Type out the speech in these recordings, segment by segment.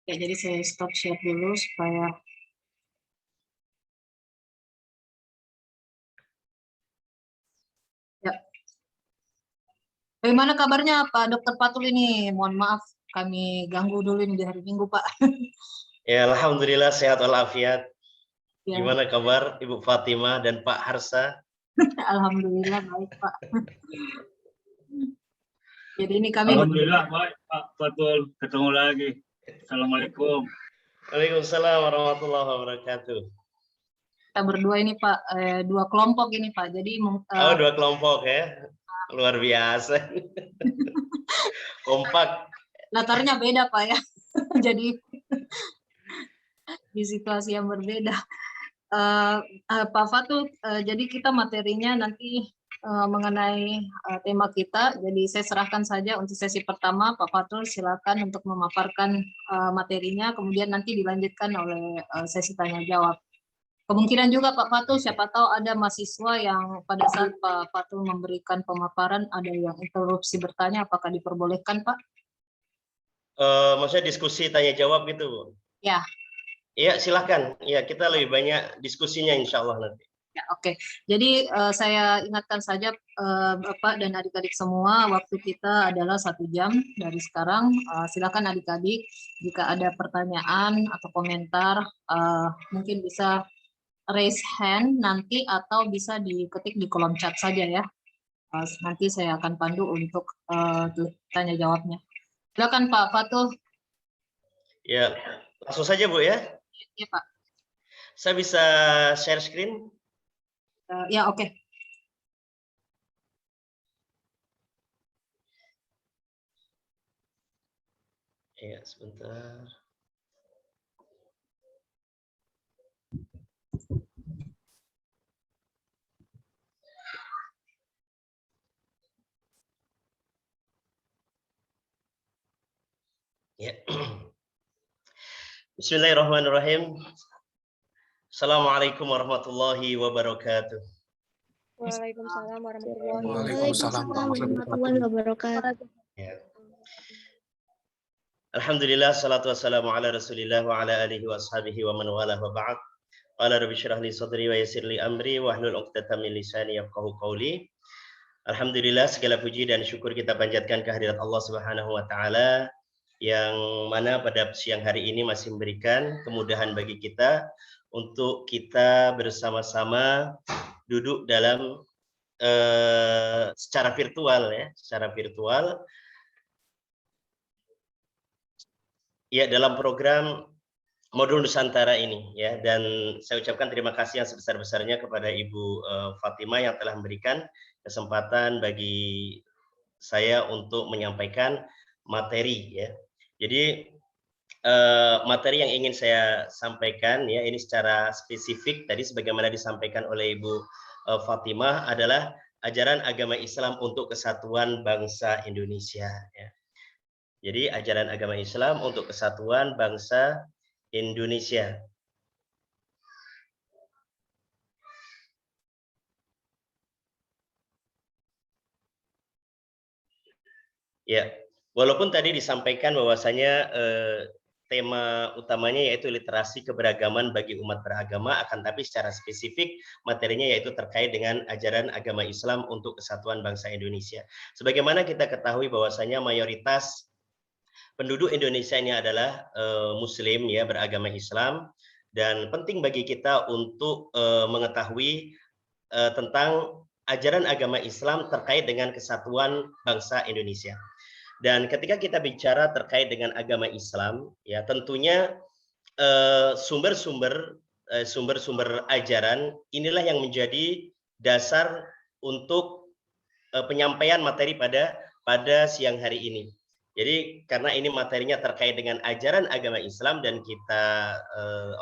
Ya, jadi saya stop share dulu supaya ya. Bagaimana kabarnya Pak Dokter Fatul ini? Mohon maaf kami ganggu dulu ini di hari Minggu, Pak. Ya, alhamdulillah sehat walafiat. Ya, Gimana kabar Ibu Fatimah dan Pak Harsa? alhamdulillah baik, Pak. Jadi ini kami Alhamdulillah baik Pak Fatul, ketemu lagi. Assalamualaikum. Waalaikumsalam warahmatullahi wabarakatuh. kita berdua ini Pak, dua kelompok ini Pak. Jadi Oh, dua kelompok ya. Luar biasa. Kompak. latarnya beda Pak ya. Jadi di situasi yang berbeda. Pak Fatul, jadi kita materinya nanti mengenai tema kita. Jadi saya serahkan saja untuk sesi pertama. Pak Fatul silakan untuk memaparkan materinya, kemudian nanti dilanjutkan oleh sesi tanya jawab. Kemungkinan juga Pak Fatul, siapa tahu ada mahasiswa yang pada saat Pak Fatul memberikan pemaparan ada yang interupsi bertanya, apakah diperbolehkan Pak? Maksudnya diskusi tanya jawab gitu, Bu? Ya. Iya, silahkan. Ya, kita lebih banyak diskusinya insya Allah nanti. Ya, oke. Jadi saya ingatkan saja Bapak dan adik-adik semua, waktu kita adalah 1 jam dari sekarang. Silakan adik-adik, jika ada pertanyaan atau komentar, mungkin bisa raise hand nanti atau bisa diketik di kolom chat saja ya. Nanti saya akan pandu untuk tanya jawabnya. Silakan Pak Fatul. Ya, langsung saja Bu ya. Ya Pak. Saya bisa share screen? Ya oke. Ya, sebentar. Ya. Bismillahirrahmanirrahim. Assalamualaikum warahmatullahi wabarakatuh. Waalaikumsalam warahmatullahi wabarakatuh. Ya. Alhamdulillah, salatu wassalamu ala rasulillah wa ala alihi wa ashabihi wa man wala wa ba'd. Qala rabbi syrah li sadri wa yassir li amri wa hlul 'uqdatam min lisani yafqahu qawli. Alhamdulillah, segala puji dan syukur kita panjatkan kehadirat Allah Subhanahu wa taala yang mana pada siang hari ini masih memberikan kemudahan bagi kita untuk kita bersama-sama duduk dalam secara virtual ya, secara virtual ya dalam program Modul Nusantara ini ya, dan saya ucapkan terima kasih yang sebesar-besarnya kepada Ibu Fatimah yang telah memberikan kesempatan bagi saya untuk menyampaikan materi ya. Jadi materi yang ingin saya sampaikan ya ini secara spesifik tadi sebagaimana disampaikan oleh Ibu Fatimah adalah ajaran agama Islam untuk kesatuan bangsa Indonesia ya. Jadi ajaran agama Islam untuk kesatuan bangsa Indonesia. Ya, walaupun tadi disampaikan bahwasanya tema utamanya yaitu literasi keberagaman bagi umat beragama, akan tapi secara spesifik materinya yaitu terkait dengan ajaran agama Islam untuk kesatuan bangsa Indonesia. Sebagaimana kita ketahui bahwasanya mayoritas penduduk Indonesia ini adalah Muslim ya, beragama Islam, dan penting bagi kita untuk mengetahui tentang ajaran agama Islam terkait dengan kesatuan bangsa Indonesia. Dan ketika kita bicara terkait dengan agama Islam, ya tentunya sumber-sumber ajaran inilah yang menjadi dasar untuk penyampaian materi pada siang hari ini. Jadi karena ini materinya terkait dengan ajaran agama Islam dan kita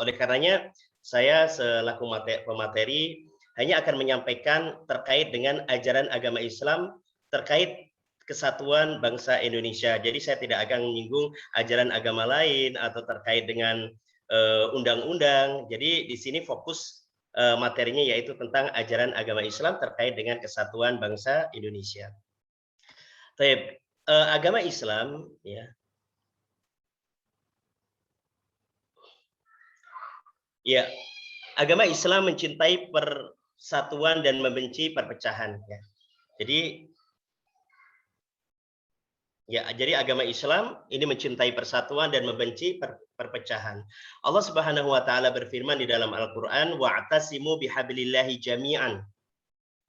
oleh karenanya saya selaku pemateri hanya akan menyampaikan terkait dengan ajaran agama Islam terkait kesatuan bangsa Indonesia. Jadi saya tidak akan menyinggung ajaran agama lain atau terkait dengan undang-undang. Jadi di sini fokus materinya yaitu tentang ajaran agama Islam terkait dengan kesatuan bangsa Indonesia. Agama Islam ya Ya, agama Islam mencintai persatuan dan membenci perpecahan. Ya. Jadi agama Islam ini mencintai persatuan dan membenci perpecahan. Allah Subhanahu wa taala berfirman di dalam Al-Qur'an, "Wa'tasimu bihablillahi jami'an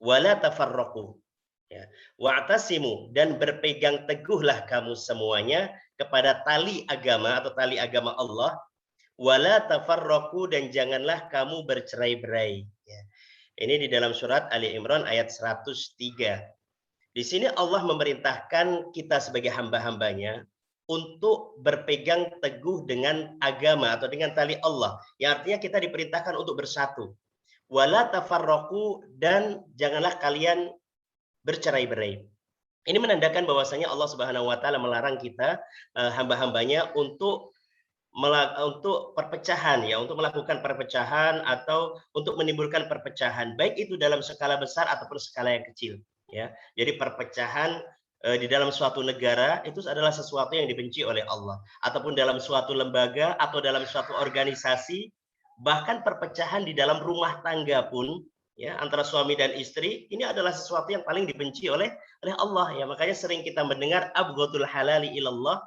wa la tafarraqu." Ya, wa'tasimu, dan berpegang teguhlah kamu semuanya kepada tali agama atau tali agama Allah, wa la tafarraqu, dan janganlah kamu bercerai-berai. Ya. Ini di dalam surat Ali Imran ayat 103. Di sini Allah memerintahkan kita sebagai hamba-hambanya untuk berpegang teguh dengan agama atau dengan tali Allah. Yang artinya kita diperintahkan untuk bersatu. Wala tafarraqu, dan janganlah kalian bercerai-berai. Ini menandakan bahwasanya Allah Subhanahu wa taala melarang kita hamba-hambanya untuk perpecahan, ya, untuk melakukan perpecahan atau untuk menimbulkan perpecahan, baik itu dalam skala besar ataupun skala yang kecil. Ya, jadi perpecahan di dalam suatu negara itu adalah sesuatu yang dibenci oleh Allah, ataupun dalam suatu lembaga atau dalam suatu organisasi, bahkan perpecahan di dalam rumah tangga pun, ya, antara suami dan istri, ini adalah sesuatu yang paling dibenci oleh Allah. Ya, makanya sering kita mendengar abghadul halali ilallah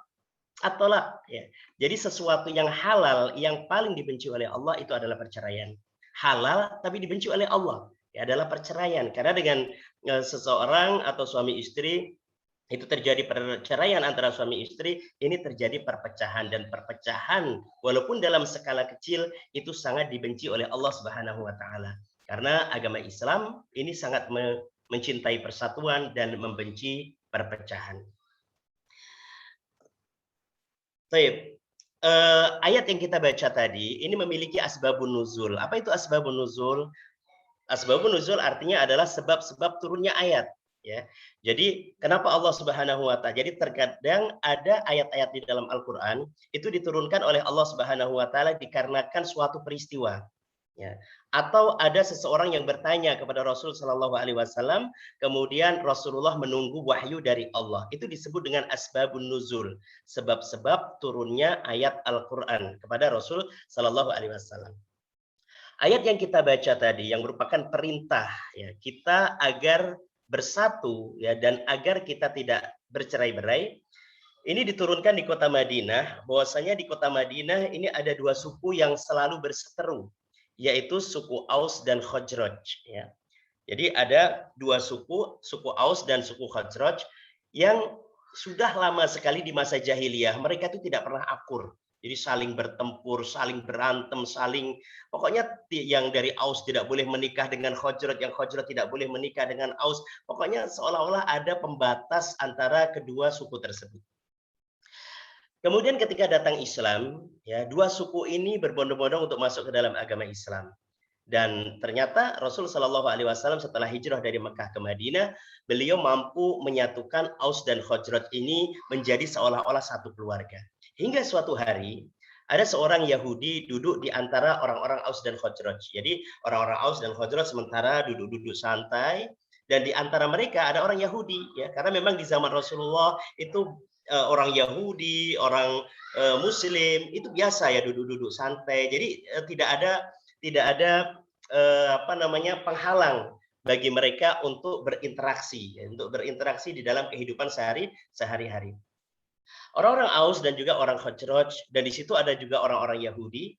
at-thalaq. Ya, jadi sesuatu yang halal yang paling dibenci oleh Allah itu adalah perceraian. Halal tapi dibenci oleh Allah, ya, adalah perceraian. Karena dengan seseorang atau suami istri itu terjadi perceraian antara suami istri, ini terjadi perpecahan, dan perpecahan walaupun dalam skala kecil itu sangat dibenci oleh Allah Subhanahu wa taala. Karena agama Islam ini sangat mencintai persatuan dan membenci perpecahan. Baik. Ayat yang kita baca tadi ini memiliki asbabun nuzul. Apa itu asbabun nuzul? Asbabun nuzul artinya adalah sebab-sebab turunnya ayat, ya. Jadi kenapa Allah Subhanahu wa taala? Jadi terkadang ada ayat-ayat di dalam Al-Qur'an itu diturunkan oleh Allah Subhanahu wa taala dikarenakan suatu peristiwa, ya. Atau ada seseorang yang bertanya kepada Rasul Shallallahu alaihi wasallam, kemudian Rasulullah menunggu wahyu dari Allah. Itu disebut dengan asbabun nuzul, sebab-sebab turunnya ayat Al-Qur'an kepada Rasul Shallallahu alaihi wasallam. Ayat yang kita baca tadi yang merupakan perintah, ya, kita agar bersatu, ya, dan agar kita tidak bercerai-berai. Ini diturunkan di kota Madinah, bahwasanya di kota Madinah ini ada dua suku yang selalu berseteru, yaitu suku Aus dan Khazraj, ya. Jadi ada dua suku Aus dan suku Khazraj yang sudah lama sekali di masa jahiliyah, mereka itu tidak pernah akur. Jadi saling bertempur, saling berantem, pokoknya yang dari Aus tidak boleh menikah dengan Khazraj, yang Khazraj tidak boleh menikah dengan Aus. Pokoknya seolah-olah ada pembatas antara kedua suku tersebut. Kemudian ketika datang Islam, ya, dua suku ini berbondong-bondong untuk masuk ke dalam agama Islam. Dan ternyata Rasul Shallallahu alaihi wasallam setelah hijrah dari Mekah ke Madinah, beliau mampu menyatukan Aus dan Khazraj ini menjadi seolah-olah satu keluarga. Hingga suatu hari ada seorang Yahudi duduk di antara orang-orang Aus dan Khazraj. Jadi orang-orang Aus dan Khazraj sementara duduk-duduk santai, dan di antara mereka ada orang Yahudi, ya, karena memang di zaman Rasulullah itu orang Yahudi, orang Muslim itu biasa, ya, duduk-duduk santai. Jadi tidak ada penghalang bagi mereka untuk berinteraksi, di dalam kehidupan sehari-hari. Orang-orang Aus dan juga orang Khazraj, dan di situ ada juga orang-orang Yahudi.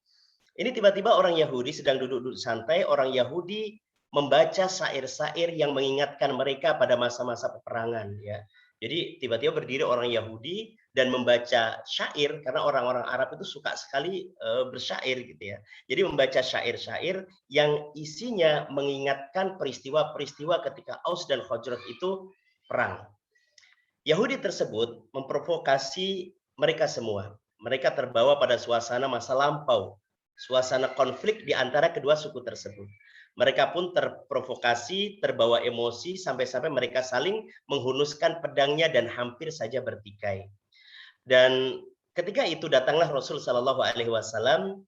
Ini tiba-tiba orang Yahudi sedang duduk-duduk santai, orang Yahudi membaca syair-syair yang mengingatkan mereka pada masa-masa peperangan, ya. Jadi tiba-tiba berdiri orang Yahudi dan membaca syair, karena orang-orang Arab itu suka sekali bersyair, gitu ya. Jadi membaca syair-syair yang isinya mengingatkan peristiwa-peristiwa ketika Aus dan Khazraj itu perang. Yahudi tersebut memprovokasi mereka semua. Mereka terbawa pada suasana masa lampau, suasana konflik di antara kedua suku tersebut. Mereka pun terprovokasi, terbawa emosi, sampai-sampai mereka saling menghunuskan pedangnya dan hampir saja bertikai. Dan ketika itu datanglah Rasul Shallallahu alaihi wasallam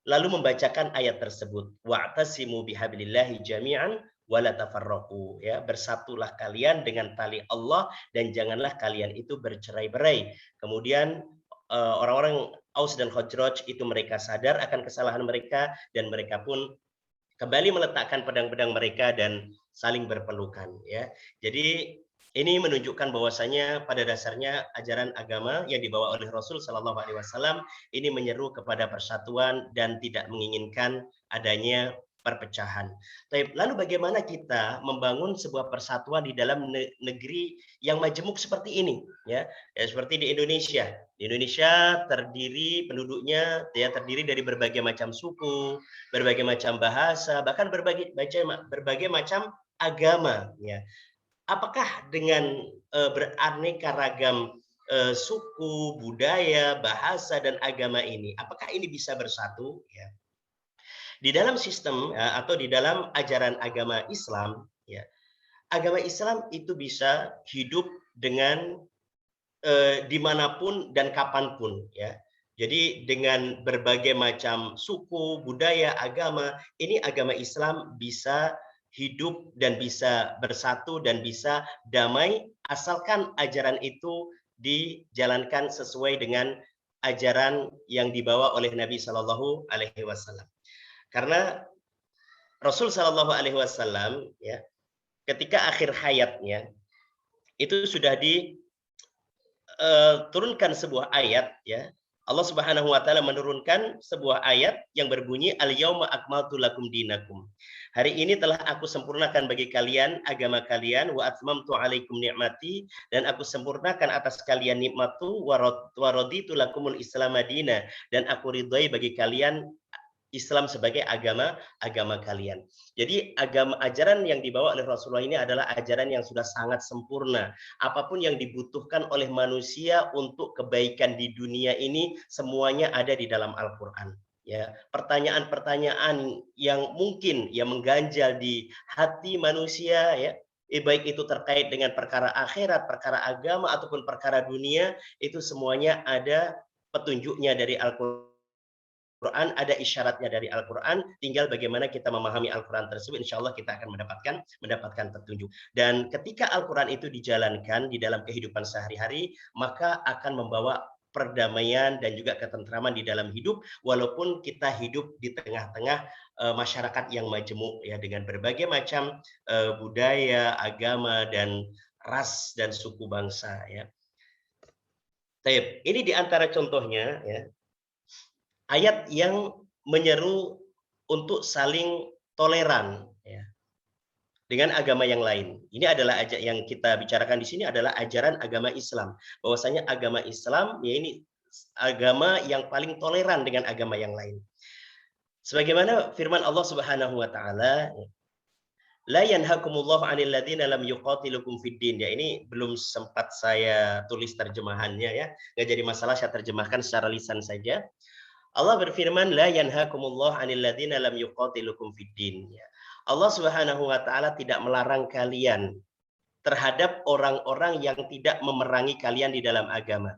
lalu membacakan ayat tersebut, wa'tasimu bihablillahi jami'an wala tafarraqu, ya, bersatulah kalian dengan tali Allah dan janganlah kalian itu bercerai-berai. Kemudian orang-orang Aus dan Khazraj itu mereka sadar akan kesalahan mereka dan mereka pun kembali meletakkan pedang-pedang mereka dan saling berpelukan, ya. Jadi ini menunjukkan bahwasanya pada dasarnya ajaran agama yang dibawa oleh Rasul Shallallahu Alaihi Wasallam ini menyeru kepada persatuan dan tidak menginginkan adanya perpecahan. Lalu bagaimana kita membangun sebuah persatuan di dalam negeri yang majemuk seperti ini, ya, seperti di Indonesia. Di Indonesia penduduknya terdiri dari berbagai macam suku, berbagai macam bahasa, bahkan berbagai macam agama, ya. Apakah dengan beraneka ragam suku, budaya, bahasa dan agama ini, apakah ini bisa bersatu? Ya. Di dalam sistem atau di dalam ajaran agama Islam, ya, agama Islam itu bisa hidup dengan dimanapun dan kapanpun, ya. Jadi dengan berbagai macam suku, budaya, agama, ini agama Islam bisa hidup dan bisa bersatu dan bisa damai asalkan ajaran itu dijalankan sesuai dengan ajaran yang dibawa oleh Nabi Shallallahu Alaihi Wasallam. Karena Rasul Shallallahu Alaihi Wasallam, ya, ketika akhir hayatnya itu sudah diturunkan sebuah ayat, ya. Allah Subhanahu wa taala menurunkan sebuah ayat yang berbunyi al-yauma akmaltu lakum dinakum. Hari ini telah aku sempurnakan bagi kalian agama kalian wa atmamtu alaikum ni'mati, dan aku sempurnakan atas kalian nikmatku wa raditu lakumul Islam madina, dan aku ridhai bagi kalian Islam sebagai agama kalian. Jadi ajaran yang dibawa oleh Rasulullah ini adalah ajaran yang sudah sangat sempurna. Apapun yang dibutuhkan oleh manusia untuk kebaikan di dunia ini semuanya ada di dalam Al-Qur'an. Ya, pertanyaan-pertanyaan yang mungkin yang mengganjal di hati manusia, ya, baik itu terkait dengan perkara akhirat, perkara agama ataupun perkara dunia, itu semuanya ada petunjuknya dari Al-Qur'an. Ada isyaratnya dari Al-Quran, tinggal bagaimana kita memahami Al-Quran tersebut, insya Allah kita akan mendapatkan petunjuk. Dan ketika Al-Quran itu dijalankan di dalam kehidupan sehari-hari, maka akan membawa perdamaian dan juga ketentraman di dalam hidup, walaupun kita hidup di tengah-tengah masyarakat yang majemuk, ya, dengan berbagai macam budaya, agama, dan ras dan suku bangsa, ya. Ini di antara contohnya, ya, ayat yang menyeru untuk saling toleran, ya, dengan agama yang lain. Ini adalah yang kita bicarakan di sini adalah ajaran agama Islam. Bahwasanya agama Islam, ya, ini agama yang paling toleran dengan agama yang lain. Sebagaimana firman Allah Subhanahu wa taala, la yanhakumullahu 'anil ladzina lam yuqatilukum fid din. Ya, ini belum sempat saya tulis terjemahannya, ya. Enggak jadi masalah, saya terjemahkan secara lisan saja. Allah berfirman, la yanhakumullah 'anil ladzina lam yuqatilukum fid din. Allah Subhanahu wa taala tidak melarang kalian terhadap orang-orang yang tidak memerangi kalian di dalam agama.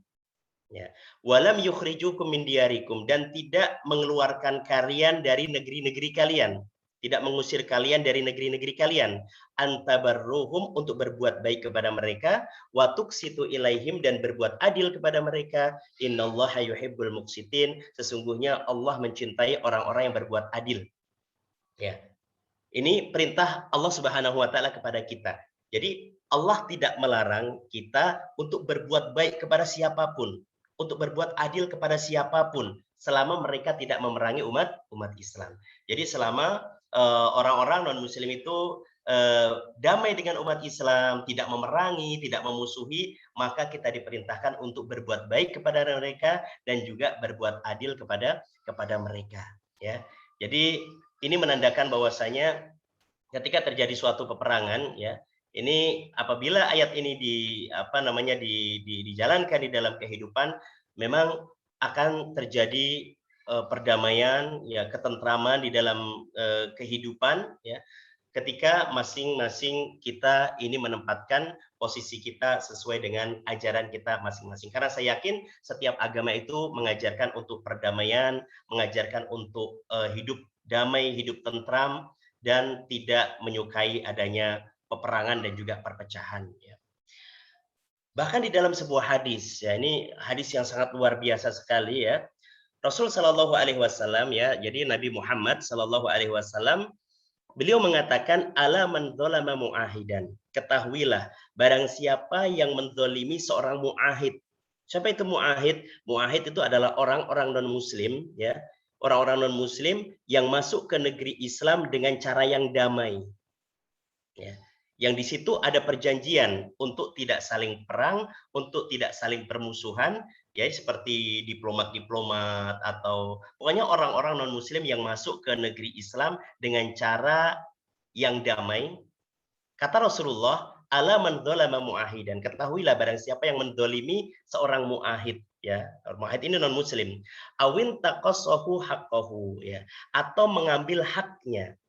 Ya. Walam yukhrijukum min diyarikum, dan tidak mengeluarkan kalian dari negeri-negeri kalian. Tidak mengusir kalian dari negeri-negeri kalian. Antabarruhum, untuk berbuat baik kepada mereka, wa tuqsitu ilaihim, dan berbuat adil kepada mereka. Innallaha yuhibbul muqsitin, sesungguhnya Allah mencintai orang-orang yang berbuat adil. Ya. Ini perintah Allah Subhanahu wa taala kepada kita. Jadi Allah tidak melarang kita untuk berbuat baik kepada siapapun, untuk berbuat adil kepada siapapun, selama mereka tidak memerangi umat Islam. Jadi selama orang-orang non-Muslim itu damai dengan umat Islam, tidak memerangi, tidak memusuhi, maka kita diperintahkan untuk berbuat baik kepada mereka dan juga berbuat adil kepada mereka. Ya, jadi ini menandakan bahwasanya ketika terjadi suatu peperangan, ya, ini apabila ayat ini dijalankan di dalam kehidupan, memang akan terjadi perdamaian, ya, ketentraman di dalam kehidupan, ya, ketika masing-masing kita ini menempatkan posisi kita sesuai dengan ajaran kita masing-masing. Karena saya yakin setiap agama itu mengajarkan untuk perdamaian, mengajarkan untuk hidup damai, hidup tentram, dan tidak menyukai adanya peperangan dan juga perpecahan, ya. Bahkan di dalam sebuah hadis, ya, ini hadis yang sangat luar biasa sekali, ya. Rasul Shallallahu Alaihi Wasallam ya, jadi Nabi Muhammad Shallallahu Alaihi Wasallam beliau mengatakan ala man dzalama muahidan. Ketahuilah barang siapa yang menzalimi seorang muahid. Siapa itu muahid? Muahid itu adalah orang-orang non-muslim ya. Orang-orang non-muslim yang masuk ke negeri Islam dengan cara yang damai. Ya. Yang di situ ada perjanjian untuk tidak saling perang, untuk tidak saling permusuhan, ya seperti diplomat-diplomat atau pokoknya orang-orang non-muslim yang masuk ke negeri Islam dengan cara yang damai. Kata Rasulullah, ala man dzalama muahidan. Ketahuilah barang siapa yang mendolimi seorang muahid, ya. Muahid ini non-muslim. Awin taqassahu haqqahu, ya. Atau mengambil haknya.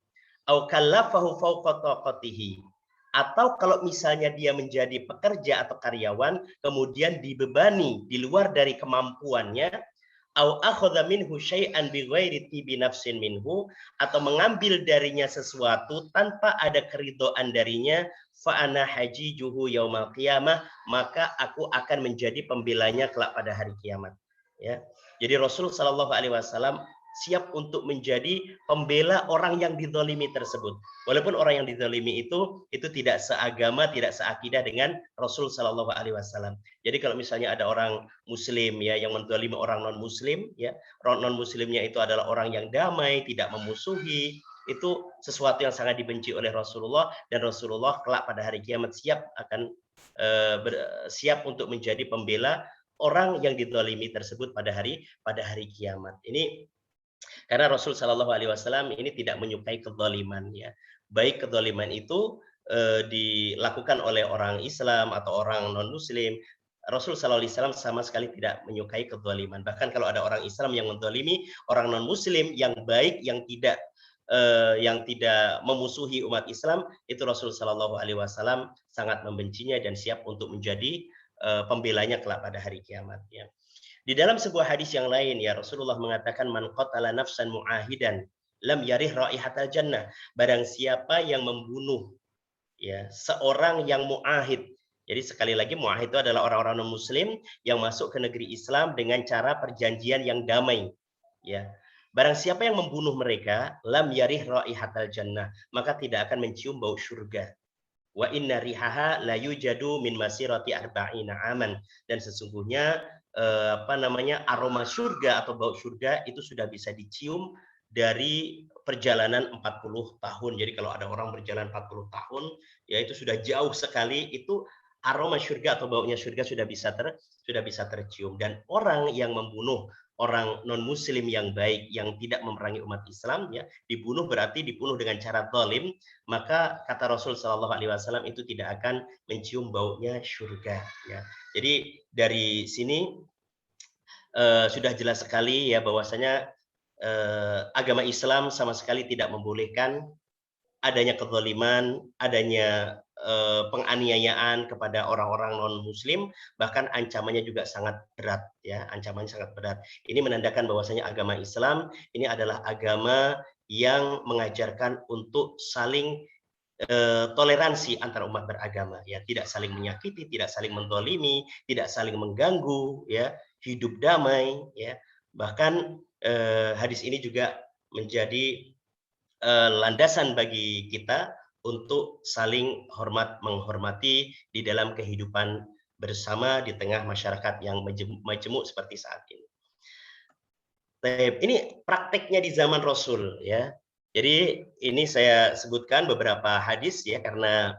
Au kallafahu fawqa taqatihi. Atau kalau misalnya dia menjadi pekerja atau karyawan, kemudian dibebani di luar dari kemampuannya, au akhadha minhu syai'an bighairi tibi nafsin minhu, atau mengambil darinya sesuatu tanpa ada keridhaan darinya, fa ana hajijuhu yaumal qiyamah, maka aku akan menjadi pembelanya kelak pada hari kiamat. Ya. Jadi Rasul Shallallahu Alaihi Wasallam siap untuk menjadi pembela orang yang dizalimi tersebut. Walaupun orang yang dizalimi itu tidak seagama, tidak seakidah dengan Rasul Shallallahu Alaihi Wasallam. Jadi kalau misalnya ada orang Muslim ya yang menzalimi orang non Muslim, ya orang non Muslimnya itu adalah orang yang damai, tidak memusuhi, itu sesuatu yang sangat dibenci oleh Rasulullah, dan Rasulullah kelak pada hari kiamat siap untuk menjadi pembela orang yang dizalimi tersebut pada hari kiamat. Ini karena Rasul Shallallahu Alaihi Wasallam ini tidak menyukai kezaliman, ya. Baik kezaliman itu dilakukan oleh orang Islam atau orang non Muslim, Rasul Shallallahu Alaihi Wasallam sama sekali tidak menyukai kezaliman. Bahkan kalau ada orang Islam yang menzalimi orang non Muslim yang baik, yang tidak memusuhi umat Islam, itu Rasul Shallallahu Alaihi Wasallam sangat membencinya dan siap untuk menjadi pembelanya kelak pada hari kiamat. Ya. Di dalam sebuah hadis yang lain ya Rasulullah mengatakan man qatala nafsan muahidan lam yarih raihatal jannah. Barang siapa yang membunuh ya seorang yang muahid. Jadi sekali lagi muahid itu adalah orang-orang non muslim yang masuk ke negeri Islam dengan cara perjanjian yang damai. Ya. Barang siapa yang membunuh mereka lam yarih raihatal jannah, maka tidak akan mencium bau surga. Wa inna rihaha la yujadu min masirati arba'ina aman, dan sesungguhnya aroma surga atau bau surga itu sudah bisa dicium dari perjalanan 40 tahun. Jadi kalau ada orang berjalan 40 tahun, ya itu sudah jauh sekali, itu aroma surga atau baunya surga sudah bisa tercium. Dan orang yang membunuh orang non muslim yang baik yang tidak memerangi umat Islam ya dibunuh, berarti dibunuh dengan cara zalim, maka kata Rasul Shallallahu Alaihi Wasallam itu tidak akan mencium baunya surga ya. Jadi dari sini sudah jelas sekali ya bahwasanya agama Islam sama sekali tidak membolehkan adanya kezaliman, adanya penganiayaan kepada orang-orang non-muslim, bahkan ancamannya juga sangat berat ya, ancamannya sangat berat. Ini menandakan bahwasanya agama Islam ini adalah agama yang mengajarkan untuk saling toleransi antar umat beragama ya, tidak saling menyakiti, tidak saling menzalimi, tidak saling mengganggu ya, hidup damai ya. Bahkan hadis ini juga menjadi landasan bagi kita untuk saling menghormati di dalam kehidupan bersama di tengah masyarakat yang majemuk seperti saat ini. Ini prakteknya di zaman Rasul ya. Jadi ini saya sebutkan beberapa hadis ya karena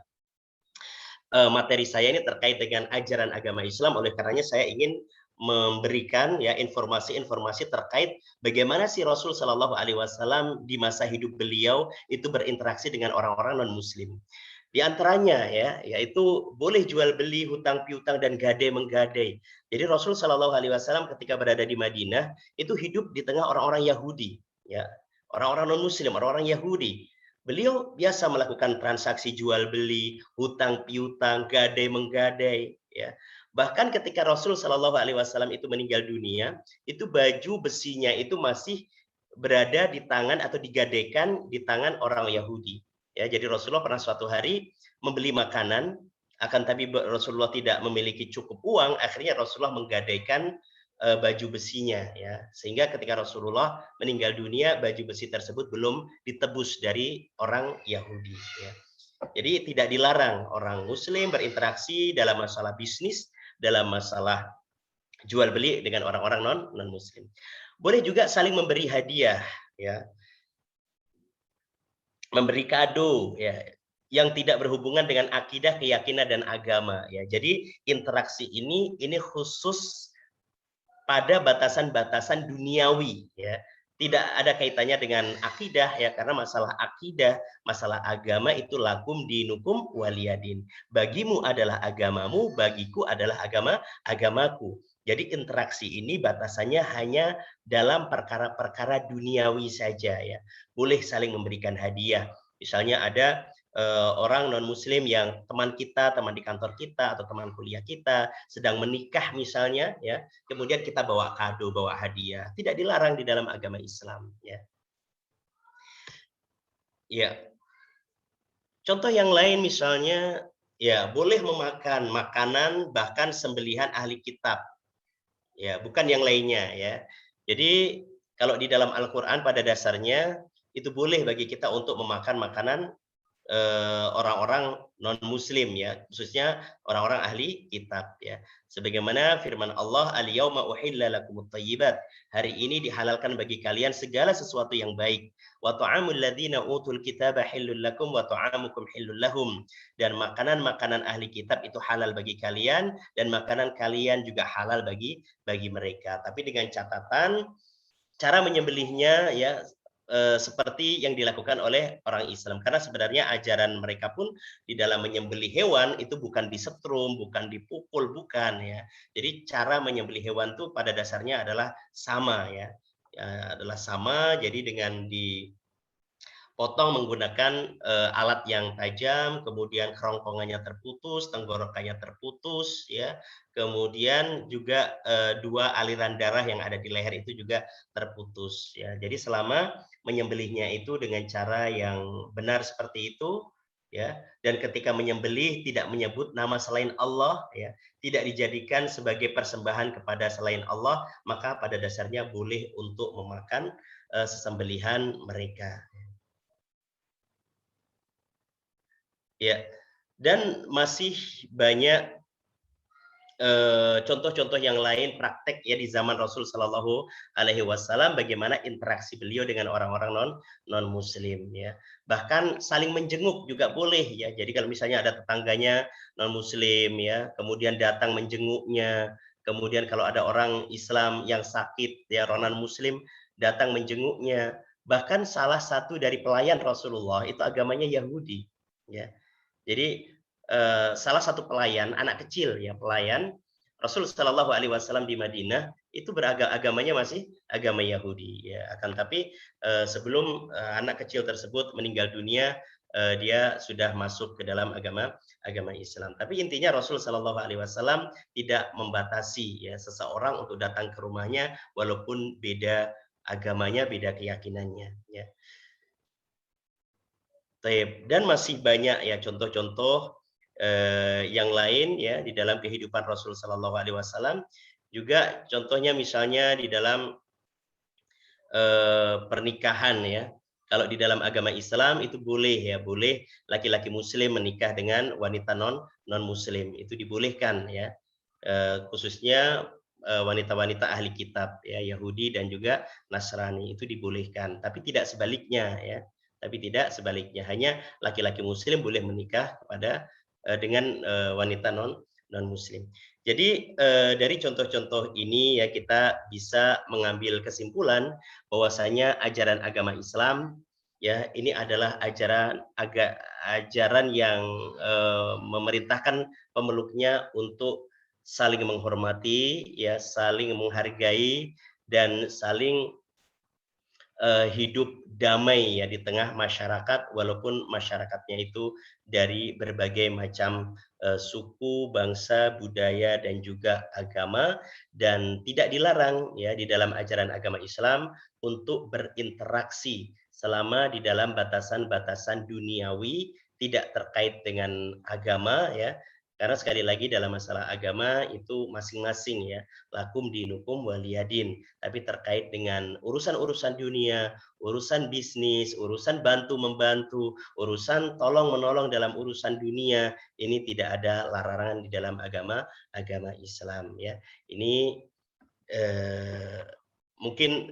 materi saya ini terkait dengan ajaran agama Islam, oleh karenanya saya ingin memberikan ya informasi-informasi terkait bagaimana sih Rasul Shallallahu Alaihi Wasallam di masa hidup beliau itu berinteraksi dengan orang-orang non Muslim. Di antaranya ya yaitu boleh jual beli, hutang piutang, dan gade menggadai. Jadi Rasul Shallallahu Alaihi Wasallam ketika berada di Madinah itu hidup di tengah orang-orang Yahudi ya, orang-orang non Muslim, orang-orang Yahudi. Beliau biasa melakukan transaksi jual beli, hutang piutang, gade menggadai ya. Bahkan ketika Rasul Shallallahu Alaihi Wasallam itu meninggal dunia, itu baju besinya itu masih berada di tangan atau digadaikan di tangan orang Yahudi. Ya, jadi Rasulullah pernah suatu hari membeli makanan, akan tapi Rasulullah tidak memiliki cukup uang, akhirnya Rasulullah menggadaikan baju besinya ya, sehingga ketika Rasulullah meninggal dunia baju besi tersebut belum ditebus dari orang Yahudi ya. Jadi tidak dilarang orang Muslim berinteraksi dalam masalah bisnis, dalam masalah jual beli dengan orang-orang non Muslim. Boleh juga saling memberi hadiah ya, memberi kado ya, yang tidak berhubungan dengan akidah, keyakinan dan agama ya. Jadi interaksi ini khusus pada batasan-batasan duniawi ya. Tidak ada kaitannya dengan akidah ya, karena masalah akidah, masalah agama itu lakum dinukum waliyadin. Bagimu adalah agamamu, bagiku adalah agamaku. Jadi interaksi ini batasannya hanya dalam perkara-perkara duniawi saja ya. Boleh saling memberikan hadiah. Misalnya ada orang non muslim yang teman kita, teman di kantor kita atau teman kuliah kita sedang menikah misalnya ya, kemudian kita bawa kado, bawa hadiah, tidak dilarang di dalam agama Islam ya. Ya. Contoh yang lain misalnya ya, boleh memakan makanan bahkan sembelihan ahli kitab. Ya, bukan yang lainnya ya. Jadi kalau di dalam Al-Qur'an pada dasarnya itu boleh bagi kita untuk memakan makanan orang-orang non muslim ya, khususnya orang-orang ahli kitab ya. Sebagaimana firman Allah, al-yauma uhilla lakumut thayyibat. Hari ini dihalalkan bagi kalian segala sesuatu yang baik. Wa ta'amul ladzina utul kitaba hillul lakum wa ta'amukum hillul lahum. Dan makanan-makanan ahli kitab itu halal bagi kalian dan makanan kalian juga halal bagi mereka. Tapi dengan catatan cara menyembelihnya ya seperti yang dilakukan oleh orang Islam, karena sebenarnya ajaran mereka pun di dalam menyembelih hewan itu bukan disetrum, bukan dipukul, bukan ya. Jadi cara menyembelih hewan itu pada dasarnya adalah sama ya, adalah sama. Jadi dengan dipotong menggunakan alat yang tajam, kemudian kerongkongannya terputus, tenggorokannya terputus ya, kemudian juga dua aliran darah yang ada di leher itu juga terputus ya. Jadi selama menyembelihnya itu dengan cara yang benar seperti itu ya, dan ketika menyembelih tidak menyebut nama selain Allah ya, tidak dijadikan sebagai persembahan kepada selain Allah, maka pada dasarnya boleh untuk memakan sesembelihan mereka. Ya, dan masih banyak contoh-contoh yang lain praktek ya di zaman Rasul Shallallahu Alaihi Wasallam, bagaimana interaksi beliau dengan orang-orang non Muslim ya. Bahkan saling menjenguk juga boleh ya. Jadi kalau misalnya ada tetangganya non Muslim ya, kemudian datang menjenguknya. Kemudian kalau ada orang Islam yang sakit ya, orang non Muslim datang menjenguknya. Bahkan salah satu dari pelayan Rasulullah itu agamanya Yahudi ya. Jadi salah satu pelayan, anak kecil ya, pelayan Rasul Shallallahu Alaihi Wasallam di Madinah itu agamanya masih agama Yahudi ya. Akan tapi sebelum anak kecil tersebut meninggal dunia, dia sudah masuk ke dalam agama Islam. Tapi intinya Rasul Shallallahu Alaihi Wasallam tidak membatasi ya seseorang untuk datang ke rumahnya walaupun beda agamanya, beda keyakinannya ya. Dan masih banyak ya contoh-contoh yang lain ya di dalam kehidupan Rasul Shallallahu Alaihi Wasallam. Juga contohnya misalnya di dalam pernikahan ya. Kalau di dalam agama Islam itu boleh ya, boleh laki-laki Muslim menikah dengan wanita non Muslim, itu dibolehkan ya. Khususnya wanita-wanita ahli kitab ya, Yahudi dan juga Nasrani itu dibolehkan, tapi tidak sebaliknya ya. Tapi tidak sebaliknya, hanya laki-laki Muslim boleh menikah dengan wanita non Muslim. Jadi dari contoh-contoh ini ya kita bisa mengambil kesimpulan bahwasanya ajaran agama Islam ya ini adalah ajaran yang memerintahkan pemeluknya untuk saling menghormati ya, saling menghargai dan saling hidup damai ya di tengah masyarakat, walaupun masyarakatnya itu dari berbagai macam suku, bangsa, budaya dan juga agama, dan tidak dilarang ya di dalam ajaran agama Islam untuk berinteraksi selama di dalam batasan-batasan duniawi tidak terkait dengan agama ya. Karena sekali lagi dalam masalah agama itu masing-masing ya, lakum dinukum waliyadin. Tapi terkait dengan urusan-urusan dunia, urusan bisnis, urusan bantu-membantu, urusan tolong-menolong dalam urusan dunia, ini tidak ada larangan di dalam agama Islam ya. Ini mungkin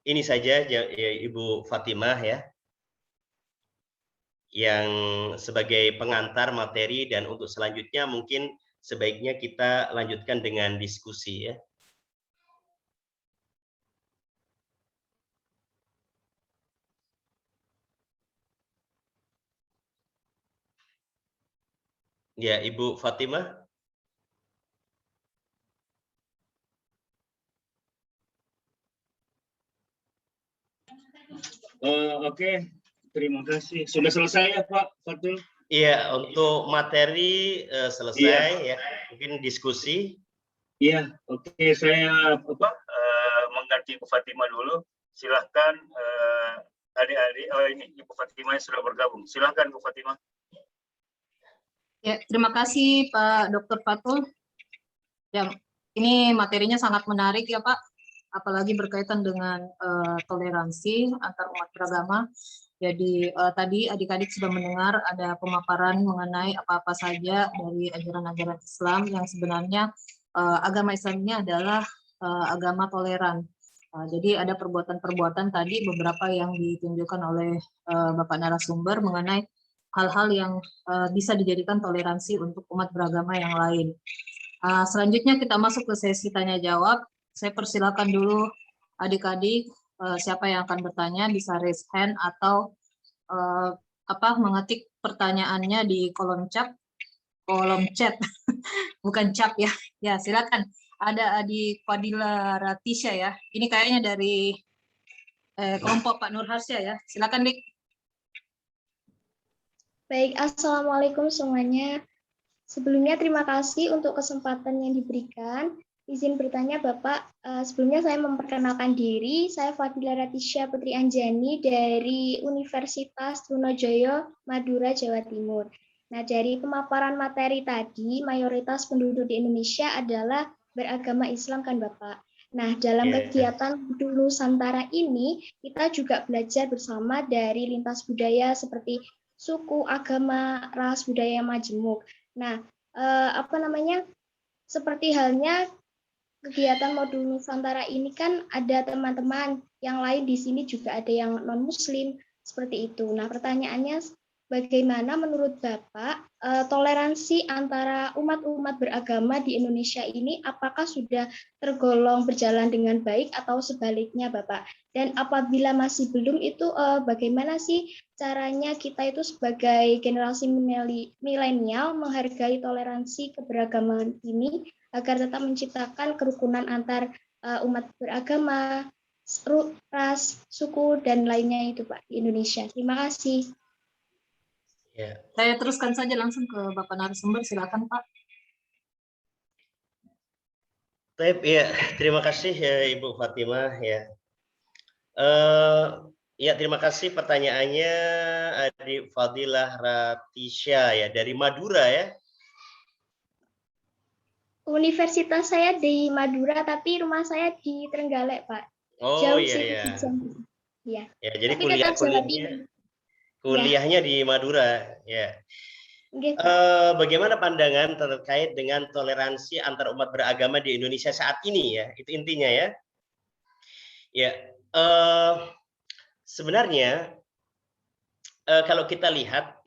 ini saja ya, Ibu Fatimah ya, yang sebagai pengantar materi, dan untuk selanjutnya mungkin sebaiknya kita lanjutkan dengan diskusi ya. Ya, Ibu Fatimah. Oke, terima kasih. Sudah selesai ya Pak Fatul? Iya, untuk materi selesai ya. Mungkin diskusi. Iya, oke. Saya mengganti Ibu Fatimah dulu. Silahkan adik-adik. Oh ini Ibu Fatimah sudah bergabung. Silahkan Bu Fatimah. Ya, terima kasih Pak Dr. Fatul. Ya, ini materinya sangat menarik ya Pak, apalagi berkaitan dengan toleransi antar umat beragama. Jadi tadi adik-adik sudah mendengar ada pemaparan mengenai apa-apa saja dari ajaran-ajaran Islam yang sebenarnya agama Islam ini adalah agama toleran. Jadi ada perbuatan-perbuatan tadi beberapa yang ditunjukkan oleh Bapak narasumber mengenai hal-hal yang bisa dijadikan toleransi untuk umat beragama yang lain. Selanjutnya kita masuk ke sesi tanya jawab. Saya persilakan dulu adik-adik, siapa yang akan bertanya bisa raise hand atau mengetik pertanyaannya di kolom chat, bukan chat ya. Ya silakan. Ada Adik Fadila Ratisha ya. Ini kayaknya dari kelompok Pak Nur Harsya ya. Silakan Dik. Baik, Assalamualaikum semuanya. Sebelumnya terima kasih untuk kesempatan yang diberikan. Izin bertanya Bapak, sebelumnya saya memperkenalkan diri, saya Fadila Ratisha Putri Anjani dari Universitas Trunojoyo, Madura, Jawa Timur. Nah, dari pemaparan materi tadi, mayoritas penduduk di Indonesia adalah beragama Islam kan Bapak? Nah, dalam kegiatan Nusantara ini, kita juga belajar bersama dari lintas budaya seperti suku, agama, ras, budaya, majemuk. Nah, seperti halnya kegiatan modul Nusantara ini kan ada teman-teman yang lain di sini juga ada yang non-Muslim seperti itu. Nah, pertanyaannya bagaimana menurut Bapak toleransi antara umat-umat beragama di Indonesia ini apakah sudah tergolong berjalan dengan baik atau sebaliknya Bapak? Dan apabila masih belum itu bagaimana sih caranya kita itu sebagai generasi milenial menghargai toleransi keberagaman ini agar tetap menciptakan kerukunan antar umat beragama, ras, suku, dan lainnya itu Pak di Indonesia. Terima kasih. Ya. Saya teruskan saja langsung ke Bapak narasumber, silakan Pak. Baik, ya, terima kasih ya Ibu Fatimah ya. Ya, terima kasih pertanyaannya Adik Fadilah Ratisha ya dari Madura ya. Universitas saya di Madura, tapi rumah saya di Trenggalek, Pak. Oh jauh iya sih, ya. Ya. Ya, jadi Tapi tetap kuliahnya di Madura ya. Okay. Bagaimana pandangan terkait dengan toleransi antar umat beragama di Indonesia saat ini ya? Itu intinya ya. Ya, sebenarnya kalau kita lihat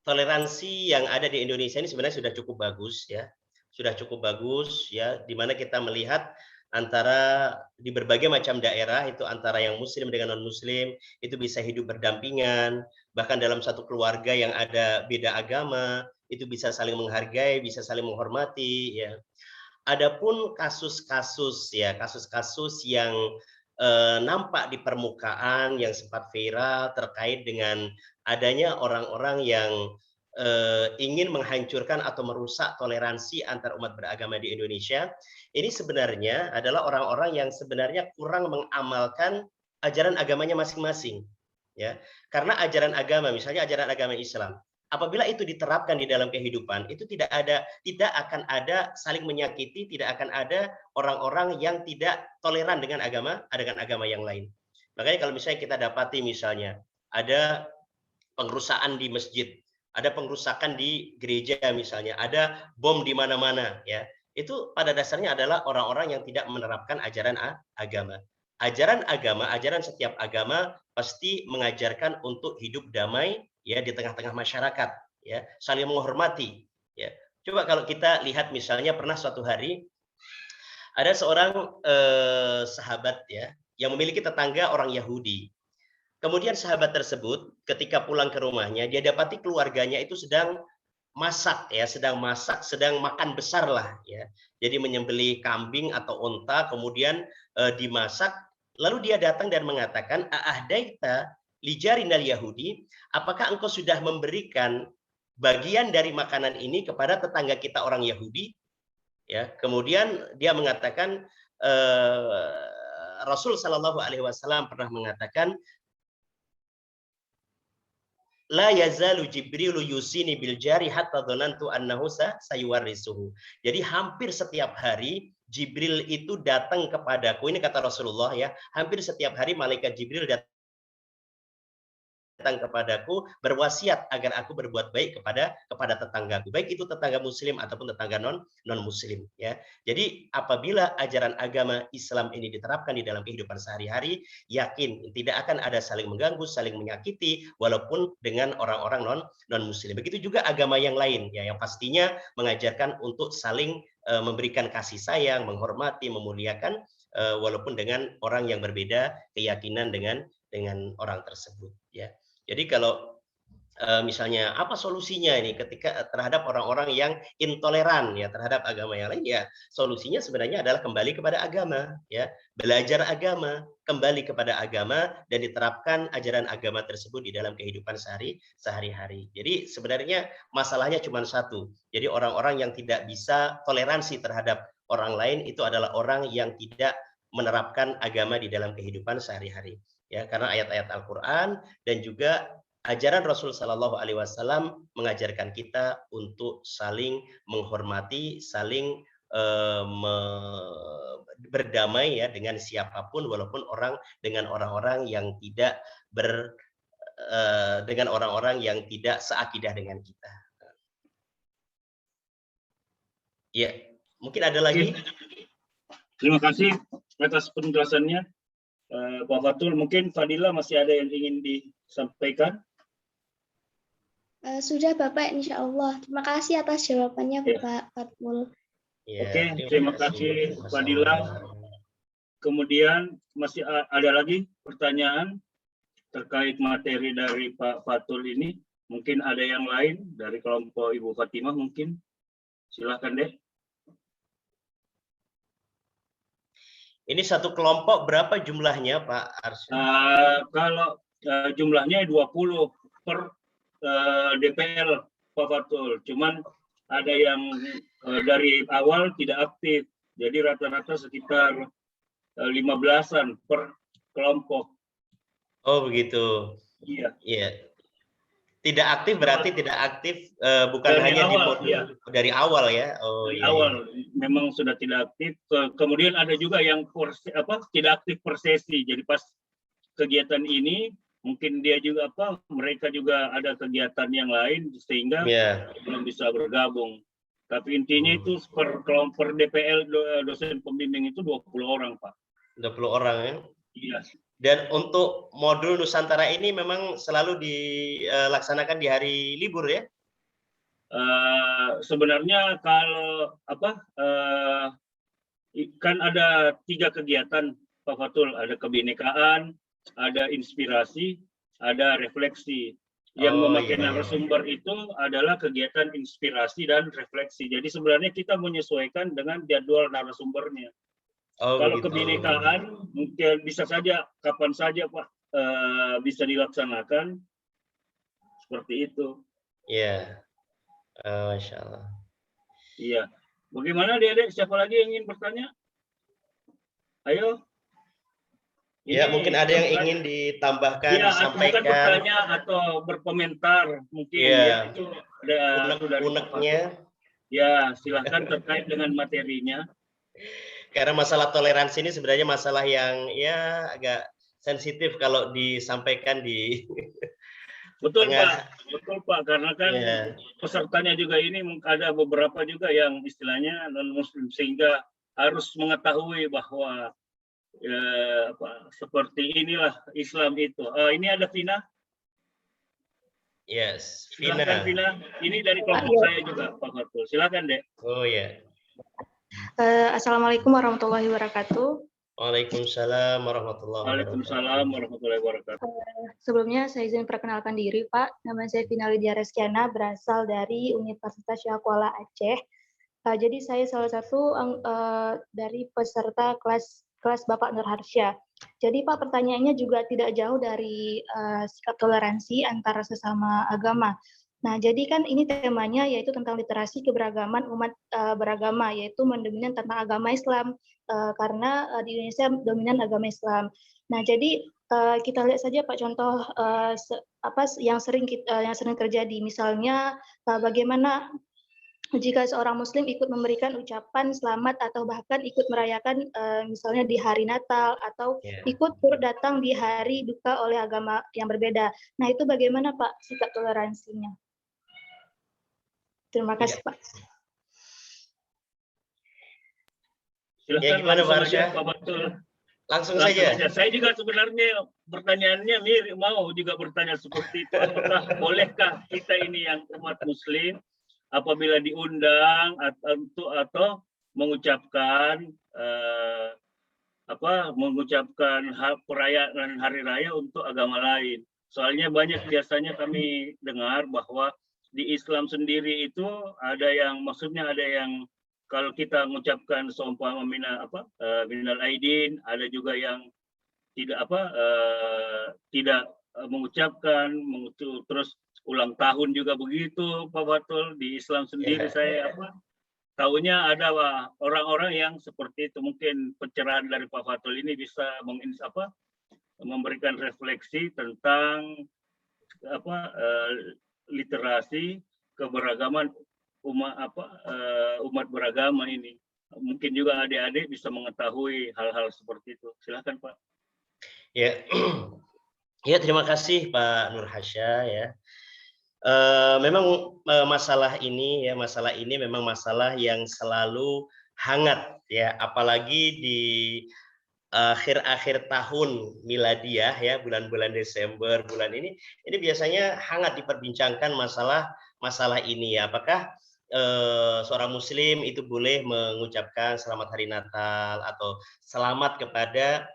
toleransi yang ada di Indonesia ini sebenarnya sudah cukup bagus ya. Sudah cukup bagus ya, di mana kita melihat antara di berbagai macam daerah itu antara yang muslim dengan non muslim itu bisa hidup berdampingan, bahkan dalam satu keluarga yang ada beda agama itu bisa saling menghargai, bisa saling menghormati ya. Adapun kasus-kasus yang nampak di permukaan yang sempat viral terkait dengan adanya orang-orang yang ingin menghancurkan atau merusak toleransi antar umat beragama di Indonesia, ini sebenarnya adalah orang-orang yang sebenarnya kurang mengamalkan ajaran agamanya masing-masing, ya. Karena ajaran agama, misalnya ajaran agama Islam, apabila itu diterapkan di dalam kehidupan, itu tidak akan ada saling menyakiti, tidak akan ada orang-orang yang tidak toleran dengan agama yang lain. Makanya kalau misalnya kita dapati misalnya ada pengerusakan di masjid, ada pengerusakan di gereja misalnya, ada bom di mana-mana ya. Itu pada dasarnya adalah orang-orang yang tidak menerapkan ajaran agama. Ajaran setiap agama pasti mengajarkan untuk hidup damai ya di tengah-tengah masyarakat ya, saling menghormati ya. Coba kalau kita lihat misalnya pernah suatu hari ada seorang sahabat ya yang memiliki tetangga orang Yahudi. Kemudian sahabat tersebut ketika pulang ke rumahnya, dia dapati keluarganya itu sedang masak ya, sedang makan besar lah ya. Jadi menyembelih kambing atau unta, kemudian dimasak, lalu dia datang dan mengatakan, "Ahdaita li jarinal Yahudi, apakah engkau sudah memberikan bagian dari makanan ini kepada tetangga kita orang Yahudi?" Ya, kemudian dia mengatakan Rasul Shallallahu Alaihi Wasallam pernah mengatakan, la yazalu Jibrilu yusini bil jari hatta dhanantu annahu sayuwarrisuhu. Jadi hampir setiap hari Jibril itu datang kepadaku, ini kata Rasulullah ya, hampir setiap hari malaikat Jibril datang kepadaku berwasiat agar aku berbuat baik kepada tetanggaku, baik itu tetangga muslim ataupun tetangga non muslim ya. Jadi apabila ajaran agama Islam ini diterapkan di dalam kehidupan sehari-hari, yakin tidak akan ada saling mengganggu, saling menyakiti walaupun dengan orang-orang non muslim. Begitu juga agama yang lain ya, yang pastinya mengajarkan untuk saling memberikan kasih sayang, menghormati, memuliakan walaupun dengan orang yang berbeda keyakinan dengan orang tersebut ya. Jadi kalau misalnya apa solusinya ini ketika terhadap orang-orang yang intoleran ya terhadap agama yang lain, ya solusinya sebenarnya adalah kembali kepada agama ya, belajar agama, kembali kepada agama dan diterapkan ajaran agama tersebut di dalam kehidupan sehari-hari. Jadi sebenarnya masalahnya cuma satu. Jadi orang-orang yang tidak bisa toleransi terhadap orang lain itu adalah orang yang tidak menerapkan agama di dalam kehidupan sehari-hari. Ya, karena ayat-ayat Al-Quran dan juga ajaran Rasul Shallallahu Alaihi Wasallam mengajarkan kita untuk saling menghormati, saling berdamai ya dengan siapapun, walaupun dengan orang-orang yang tidak dengan orang-orang yang tidak seakidah dengan kita. Ya, mungkin ada lagi. Terima kasih atas penjelasannya. Pak Fatul, mungkin Fadila masih ada yang ingin disampaikan? Sudah Bapak, insya Allah. Terima kasih atas jawabannya Bapak Fatul. Ya, Oke, terima kasih Fadila. Kemudian masih ada lagi pertanyaan terkait materi dari Pak Fatul ini. Mungkin ada yang lain dari kelompok Ibu Fatimah mungkin. Silakan deh. Ini satu kelompok berapa jumlahnya Pak Arsul? Kalau jumlahnya 20 per DPL Pak Fatul. Cuman ada yang dari awal tidak aktif. Jadi rata-rata sekitar 15-an per kelompok. Oh begitu. Iya. Iya. Tidak aktif berarti tidak aktif bukan Dari hanya awal, di modul iya. dari awal ya. Oh Dari iya. awal memang sudah tidak aktif. Kemudian ada juga yang tidak aktif per sesi. Jadi pas kegiatan ini mungkin dia juga mereka juga ada kegiatan yang lain sehingga belum bisa bergabung. Tapi intinya itu per DPL dosen pembimbing itu 20 orang, Pak. 20 orang ya. Iya. Dan untuk modul Nusantara ini memang selalu dilaksanakan di hari libur ya? Sebenarnya kalau kan ada 3 kegiatan Pak Fatul, ada kebinekaan, ada inspirasi, ada refleksi. Yang memakai narasumber itu adalah kegiatan inspirasi dan refleksi. Jadi sebenarnya kita menyesuaikan dengan jadwal narasumbernya. Kalau begitu. Kebinekaan mungkin bisa saja kapan saja Pak bisa dilaksanakan seperti itu. Iya, Masya Allah. Iya. Bagaimana adik-adik? Siapa lagi yang ingin bertanya? Ayo. Ya, Ini mungkin ada yang ingin ditambahkan, ya, bukan disampaikan. bertanya atau berkomentar mungkin ya, Ya, itu ada itu dari Pak unek-uneknya. Fatul. Ya, silahkan terkait dengan materinya. Karena masalah toleransi ini sebenarnya masalah yang ya agak sensitif kalau disampaikan di Betul tengah. Pak, betul Pak, karena kan Ya, pesertanya juga ini ada beberapa juga yang istilahnya non Muslim, sehingga harus mengetahui bahwa seperti inilah Islam itu. Ini ada Vina, yes, silakan Vina. Vina. Ini dari kelompok saya juga Pak Fatul. Silakan Dek. Oh ya. Assalamualaikum warahmatullahi wabarakatuh. Waalaikumsalam warahmatullahi Waalaikumsalam wabarakatuh. warahmatullahi wabarakatuh. Sebelumnya saya izin perkenalkan diri Pak. Nama saya Vina Lydia Reskiana, berasal dari Universitas Syahkuala Aceh. Jadi saya salah satu dari peserta kelas Bapak Nur Harsya. Jadi Pak, pertanyaannya juga tidak jauh dari sikap toleransi antara sesama agama. Nah, jadi kan ini temanya yaitu tentang literasi keberagaman umat beragama, yaitu mendominan tentang agama Islam, karena di Indonesia dominan agama Islam. Nah, jadi kita lihat saja Pak contoh yang sering terjadi, misalnya bagaimana jika seorang Muslim ikut memberikan ucapan selamat atau bahkan ikut merayakan misalnya di hari Natal atau ikut turut datang di hari duka oleh agama yang berbeda. Nah, itu bagaimana Pak sikap toleransinya? Terima kasih Pak. Silakan gimana, langsung Pak aja Arsya? Pak Fatul. Langsung Langsung saja. aja. Saya juga sebenarnya pertanyaannya mirip, mau juga bertanya seperti itu. Apakah bolehkah kita ini yang umat Muslim apabila diundang atau mengucapkan perayaan hari raya untuk agama lain? Soalnya banyak biasanya kami dengar bahwa di Islam sendiri itu ada yang kalau kita mengucapkan seumpama minal aidin, ada juga yang tidak mengucapkan, terus ulang tahun juga begitu Pak Fatul. Di Islam sendiri saya tahunya ada orang-orang yang seperti itu. Mungkin pencerahan dari Pak Fatul ini bisa memberikan refleksi tentang literasi keberagaman umat beragama ini. Mungkin juga adik-adik bisa mengetahui hal-hal seperti itu. Silakan Pak. Ya, ya terima kasih Pak Nur Harsya ya. Memang masalah ini memang masalah yang selalu hangat ya, apalagi di akhir-akhir tahun miladiah ya, bulan-bulan Desember, bulan ini biasanya hangat diperbincangkan masalah ini ya. Apakah seorang Muslim itu boleh mengucapkan selamat hari Natal atau selamat kepada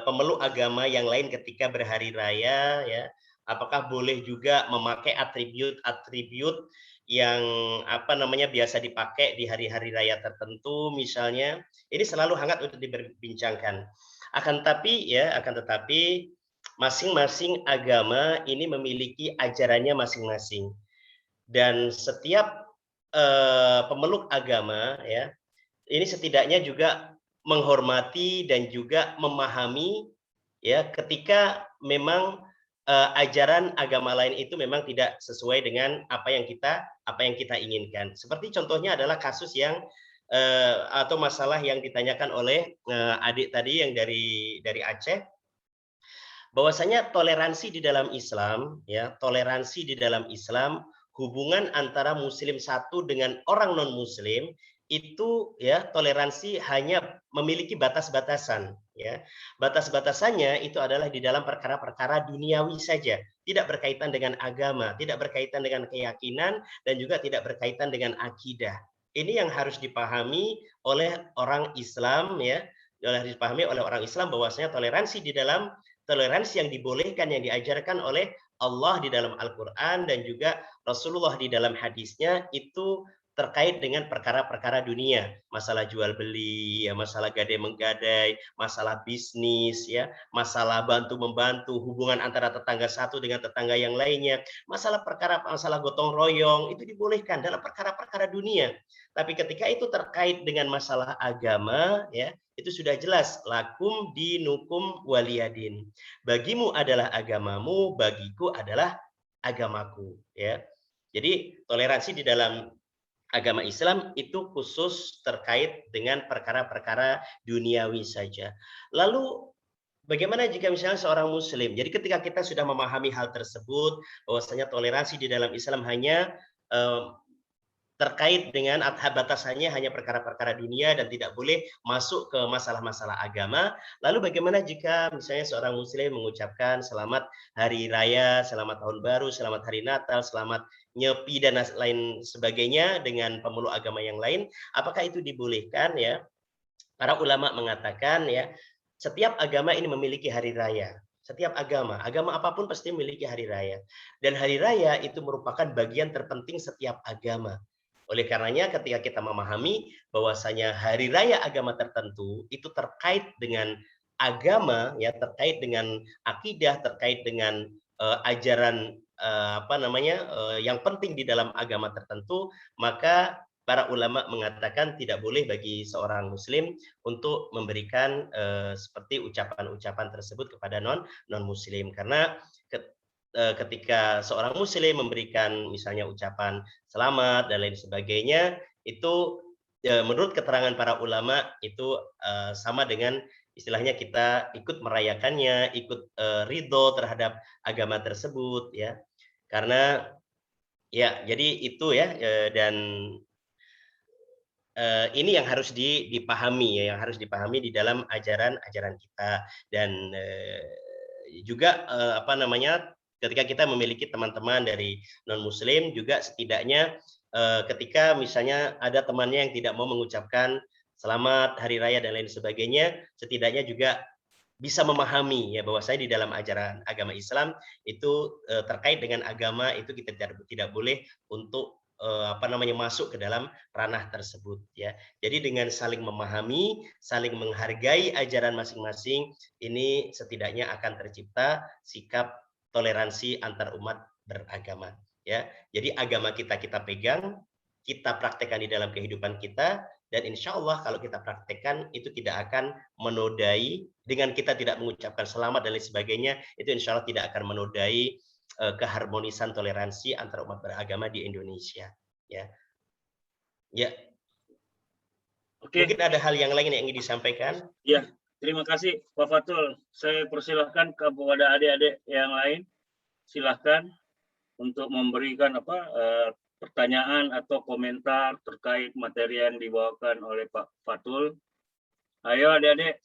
pemeluk agama yang lain ketika berhari raya ya? Apakah boleh juga memakai atribut-atribut yang biasa dipakai di hari-hari raya tertentu misalnya? Ini selalu hangat untuk diperbincangkan. Akan tetapi masing-masing agama ini memiliki ajarannya masing-masing. Dan setiap pemeluk agama ya, ini setidaknya juga menghormati dan juga memahami ya, ketika memang ajaran agama lain itu memang tidak sesuai dengan apa yang kita inginkan. Seperti contohnya adalah kasus yang atau masalah yang ditanyakan oleh adik tadi yang dari Aceh, bahwasanya toleransi di dalam Islam ya, hubungan antara Muslim satu dengan orang non Muslim itu ya, toleransi hanya memiliki batas-batasan ya. Batas-batasannya itu adalah di dalam perkara-perkara duniawi saja, tidak berkaitan dengan agama, tidak berkaitan dengan keyakinan, dan juga tidak berkaitan dengan akidah. Ini yang harus dipahami oleh orang Islam ya, bahwasanya toleransi yang dibolehkan, yang diajarkan oleh Allah di dalam Al-Quran dan juga Rasulullah di dalam hadisnya itu terkait dengan perkara-perkara dunia, masalah jual beli, ya, masalah gadai menggadai, masalah bisnis, ya, masalah bantu membantu, hubungan antara tetangga satu dengan tetangga yang lainnya, masalah gotong royong itu dibolehkan dalam perkara-perkara dunia. Tapi ketika itu terkait dengan masalah agama, ya, itu sudah jelas lakum dinukum waliyadin. Bagimu adalah agamamu, bagiku adalah agamaku, ya. Jadi toleransi di dalam agama Islam itu khusus terkait dengan perkara-perkara duniawi saja. Lalu bagaimana jika misalnya seorang muslim? Jadi ketika kita sudah memahami hal tersebut, bahwasanya toleransi di dalam Islam hanya terkait dengan batasannya hanya perkara-perkara dunia dan tidak boleh masuk ke masalah-masalah agama. Lalu bagaimana jika misalnya seorang muslim mengucapkan selamat hari raya, selamat tahun baru, selamat hari Natal, selamat nyepi dan lain sebagainya dengan pemeluk agama yang lain, apakah itu dibolehkan, ya? Para ulama mengatakan, ya, setiap agama ini memiliki hari raya. Setiap agama apapun pasti memiliki hari raya. Dan hari raya itu merupakan bagian terpenting setiap agama. Oleh karenanya ketika kita memahami bahwasanya hari raya agama tertentu itu terkait dengan agama, ya, terkait dengan akidah, terkait dengan ajaran yang penting di dalam agama tertentu, maka para ulama mengatakan tidak boleh bagi seorang muslim untuk memberikan seperti ucapan-ucapan tersebut kepada non muslim, karena ketika seorang muslim memberikan misalnya ucapan selamat dan lain sebagainya, itu menurut keterangan para ulama itu sama dengan istilahnya kita ikut merayakannya, ikut ridho terhadap agama tersebut, ya. Karena ya jadi itu, ya, dan ini yang harus dipahami, ya, yang harus dipahami di dalam ajaran kita. Dan juga ketika kita memiliki teman-teman dari non muslim juga setidaknya ketika misalnya ada temannya yang tidak mau mengucapkan selamat hari raya dan lain sebagainya, setidaknya juga bisa memahami, ya, bahwa saya di dalam ajaran agama Islam itu terkait dengan agama itu kita tidak boleh untuk masuk ke dalam ranah tersebut, ya. Jadi dengan saling memahami, saling menghargai ajaran masing-masing, ini setidaknya akan tercipta sikap toleransi antar umat beragama, ya. Jadi agama kita pegang, kita praktekkan di dalam kehidupan kita, dan insya Allah kalau kita praktekkan itu tidak akan menodai, dengan kita tidak mengucapkan selamat dan lain sebagainya, itu insya Allah tidak akan menodai keharmonisan toleransi antar umat beragama di Indonesia, ya. Ya. Oke. Mungkin ada hal yang lain yang ingin disampaikan. Ya, terima kasih Pak Fatul. Saya persilahkan kepada adik-adik yang lain, silahkan untuk memberikan pertanyaan atau komentar terkait materi yang dibawakan oleh Pak Fatul. Ayo adik-adik.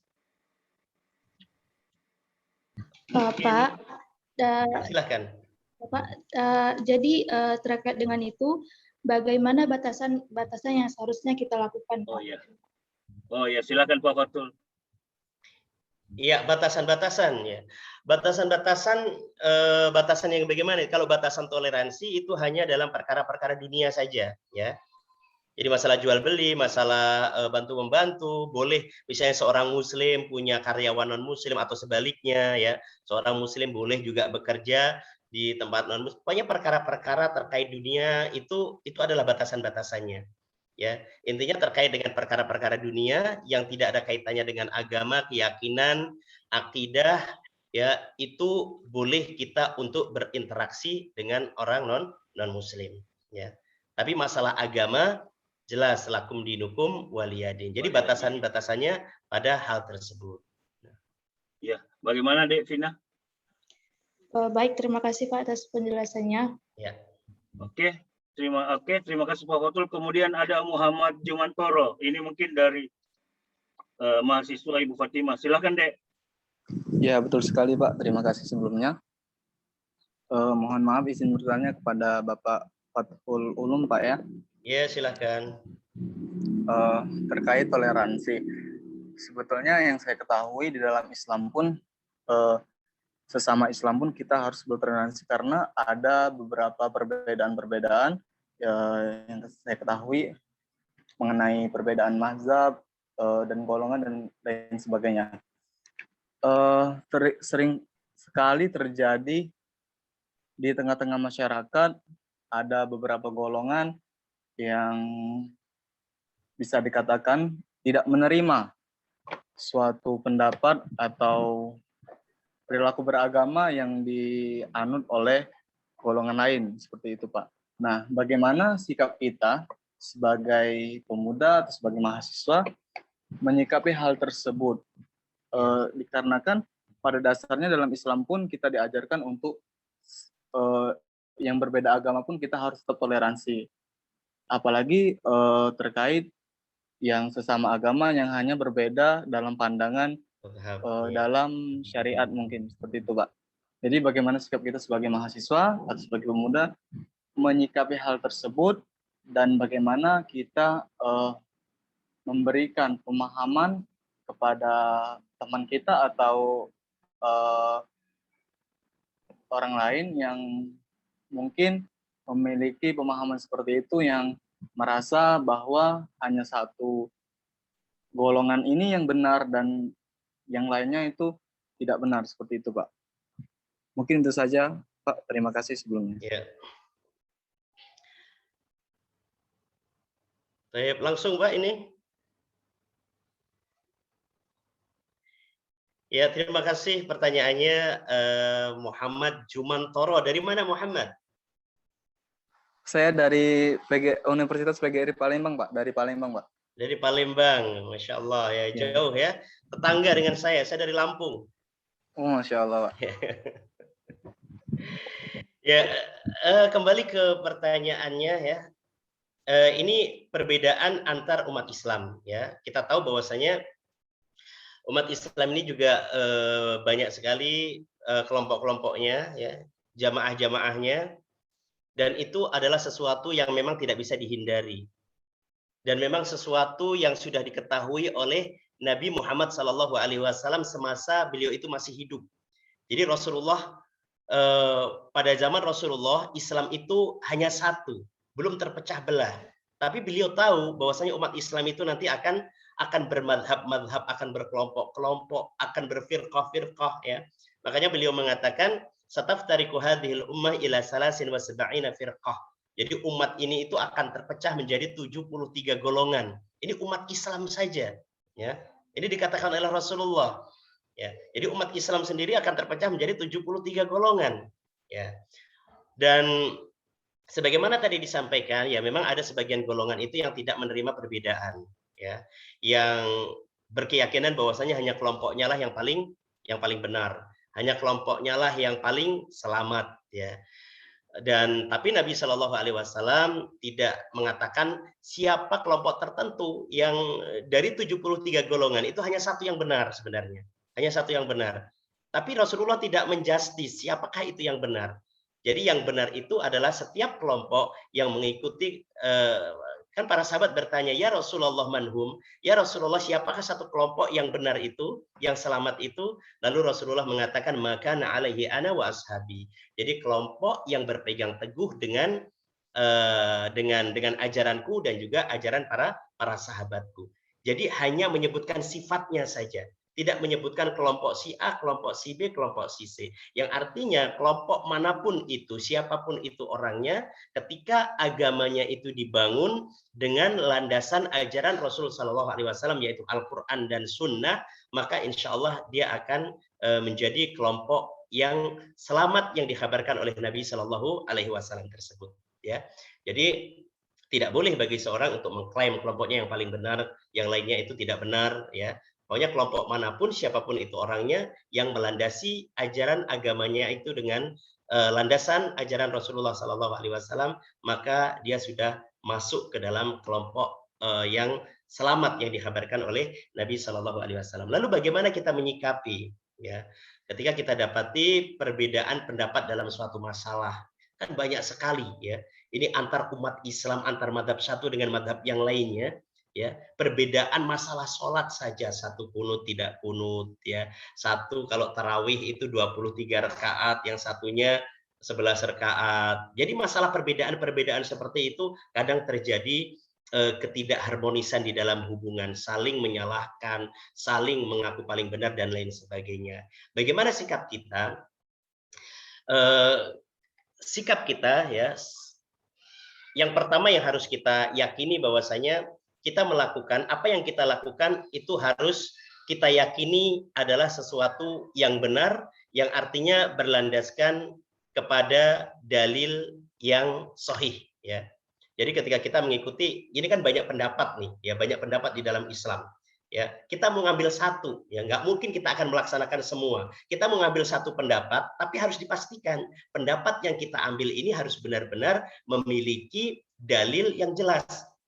Pak, Silakan. Pak, jadi terkait dengan itu, bagaimana batasan yang seharusnya kita lakukan, Pak? Oh ya, silakan Pak Fatul. Iya, batasan-batasan, ya. Batasan yang bagaimana? Kalau batasan toleransi itu hanya dalam perkara-perkara dunia saja, ya. Jadi masalah jual beli, masalah bantu membantu, boleh misalnya seorang muslim punya karyawan non muslim atau sebaliknya, ya. Seorang muslim boleh juga bekerja di tempat non muslim. Pokoknya perkara-perkara terkait dunia itu adalah batasan-batasannya. Ya, intinya terkait dengan perkara-perkara dunia yang tidak ada kaitannya dengan agama, keyakinan, akidah, ya, itu boleh kita untuk berinteraksi dengan orang non muslim, ya. Tapi masalah agama jelas lakum dinukum waliyadin. Jadi batasan-batasannya pada hal tersebut. Ya, bagaimana Dek Vina? Baik, terima kasih Pak atas penjelasannya. Ya. Oke, terima kasih Pak Fatul. Kemudian ada Muhammad Jumantoro. Ini mungkin dari mahasiswa Ibu Fatimah. Silakan Dek. Ya, betul sekali Pak. Terima kasih sebelumnya. Mohon maaf izin bertanya kepada Bapak Fathul Ulum Pak, ya. Ya, silakan. Terkait toleransi. Sebetulnya yang saya ketahui di dalam Islam pun sesama Islam pun kita harus bertoleransi karena ada beberapa perbedaan-perbedaan yang saya ketahui mengenai perbedaan mazhab dan golongan dan lain sebagainya. Sering sekali terjadi di tengah-tengah masyarakat ada beberapa golongan yang bisa dikatakan tidak menerima suatu pendapat atau perilaku beragama yang dianut oleh golongan lain, seperti itu Pak. Nah, bagaimana sikap kita sebagai pemuda atau sebagai mahasiswa menyikapi hal tersebut? Dikarenakan pada dasarnya dalam Islam pun kita diajarkan untuk yang berbeda agama pun kita harus tetap toleransi. Apalagi terkait yang sesama agama yang hanya berbeda dalam pandangan dalam syariat mungkin, seperti itu Pak. Jadi bagaimana sikap kita sebagai mahasiswa atau sebagai pemuda menyikapi hal tersebut dan bagaimana kita memberikan pemahaman kepada teman kita atau orang lain yang mungkin memiliki pemahaman seperti itu, yang merasa bahwa hanya satu golongan ini yang benar dan yang lainnya itu tidak benar, seperti itu Pak. Mungkin itu saja Pak, terima kasih sebelumnya. Ya. Baik, langsung Pak ini. Ya, terima kasih pertanyaannya Muhammad Jumantoro. Dari mana Muhammad? Saya dari Universitas PGRI Palembang Pak, dari Palembang Pak. Dari Palembang, Masya Allah ya, jauh ya. Tetangga dengan saya dari Lampung. Oh, Masya Allah Pak. Ya, kembali ke pertanyaannya ya. Ini perbedaan antar umat Islam ya. Kita tahu bahwasanya umat Islam ini juga banyak sekali kelompok-kelompoknya ya, jamaah-jamaahnya, dan itu adalah sesuatu yang memang tidak bisa dihindari. Dan memang sesuatu yang sudah diketahui oleh Nabi Muhammad SAW semasa beliau itu masih hidup. Jadi Rasulullah pada zaman Rasulullah, Islam itu hanya satu, belum terpecah belah. Tapi beliau tahu bahwasanya umat Islam itu nanti akan bermadhab-madhab, akan berkelompok-kelompok, akan berfirqah-firqah ya. Makanya beliau mengatakan, "Sataftariqu hadhil ummah ila salasin wa sab'ina firqah." Jadi umat ini itu akan terpecah menjadi 73 golongan. Ini umat Islam saja ya. Ini dikatakan oleh Rasulullah. Ya, jadi umat Islam sendiri akan terpecah menjadi 73 golongan. Ya. Dan sebagaimana tadi disampaikan, ya memang ada sebagian golongan itu yang tidak menerima perbedaan, ya, yang berkeyakinan bahwasanya hanya kelompoknya lah yang paling benar, hanya kelompoknya lah yang paling selamat, ya. Dan tapi Nabi Shallallahu Alaihi Wasallam tidak mengatakan siapa kelompok tertentu yang dari 73 golongan itu hanya satu yang benar sebenarnya. Hanya satu yang benar. Tapi Rasulullah tidak menjustis siapakah itu yang benar. Jadi yang benar itu adalah setiap kelompok yang mengikuti, kan para sahabat bertanya, ya Rasulullah manhum, ya Rasulullah siapakah satu kelompok yang benar itu, yang selamat itu? Lalu Rasulullah mengatakan, maka alaihi ana wa ashabi. Jadi kelompok yang berpegang teguh dengan ajaranku dan juga ajaran para sahabatku. Jadi hanya menyebutkan sifatnya saja. Tidak menyebutkan kelompok si A, kelompok si B, kelompok si C. Yang artinya kelompok manapun itu, siapapun itu orangnya, ketika agamanya itu dibangun dengan landasan ajaran Rasul Shallallahu Alaihi Wasallam, yaitu Al-Quran dan Sunnah, maka insya Allah dia akan menjadi kelompok yang selamat yang dikabarkan oleh Nabi Shallallahu Alaihi Wasallam tersebut. Ya, jadi tidak boleh bagi seorang untuk mengklaim kelompoknya yang paling benar, yang lainnya itu tidak benar, ya. Pokoknya kelompok manapun, siapapun itu orangnya, yang melandasi ajaran agamanya itu dengan landasan ajaran Rasulullah SAW, maka dia sudah masuk ke dalam kelompok yang selamat yang dikabarkan oleh Nabi SAW. Lalu bagaimana kita menyikapi, ya, ketika kita dapati perbedaan pendapat dalam suatu masalah? Kan banyak sekali, ya. Ini antar umat Islam, antar madhab satu dengan madhab yang lainnya. Ya, perbedaan masalah sholat saja, satu kunut tidak kunut, ya, satu kalau tarawih itu 23 rakaat, yang satunya 11 rakaat. Jadi masalah perbedaan-perbedaan seperti itu kadang terjadi ketidakharmonisan di dalam hubungan, saling menyalahkan, saling mengaku paling benar dan lain sebagainya. Bagaimana sikap kita? Sikap kita ya, yang pertama yang harus kita yakini bahwasanya kita melakukan apa yang kita lakukan itu harus kita yakini adalah sesuatu yang benar, yang artinya berlandaskan kepada dalil yang sahih ya. Jadi ketika kita mengikuti, ini kan banyak pendapat nih, ya banyak pendapat di dalam Islam. Ya, kita mau ngambil satu, ya nggak mungkin kita akan melaksanakan semua. Kita mau ngambil satu pendapat, tapi harus dipastikan pendapat yang kita ambil ini harus benar-benar memiliki dalil yang jelas.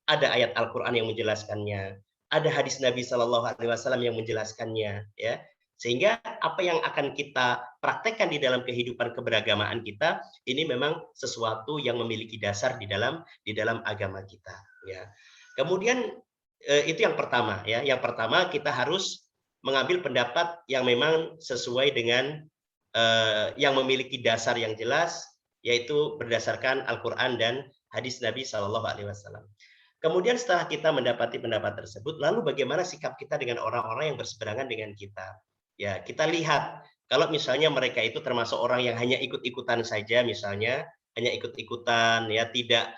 Ada ayat Al-Quran yang menjelaskannya, ada hadis Nabi Shallallahu Alaihi Wasallam yang menjelaskannya, ya. Sehingga apa yang akan kita praktekkan di dalam kehidupan keberagamaan kita ini memang sesuatu yang memiliki dasar di dalam agama kita ya. Kemudian itu yang pertama ya. Yang pertama kita harus mengambil pendapat yang memang sesuai dengan yang memiliki dasar yang jelas, yaitu berdasarkan Al-Qur'an dan hadis Nabi Shallallahu Alaihi Wasallam. Kemudian setelah kita mendapati pendapat tersebut, lalu bagaimana sikap kita dengan orang-orang yang berseberangan dengan kita? Ya, kita lihat kalau misalnya mereka itu termasuk orang yang hanya ikut-ikutan saja, misalnya hanya ikut-ikutan, ya tidak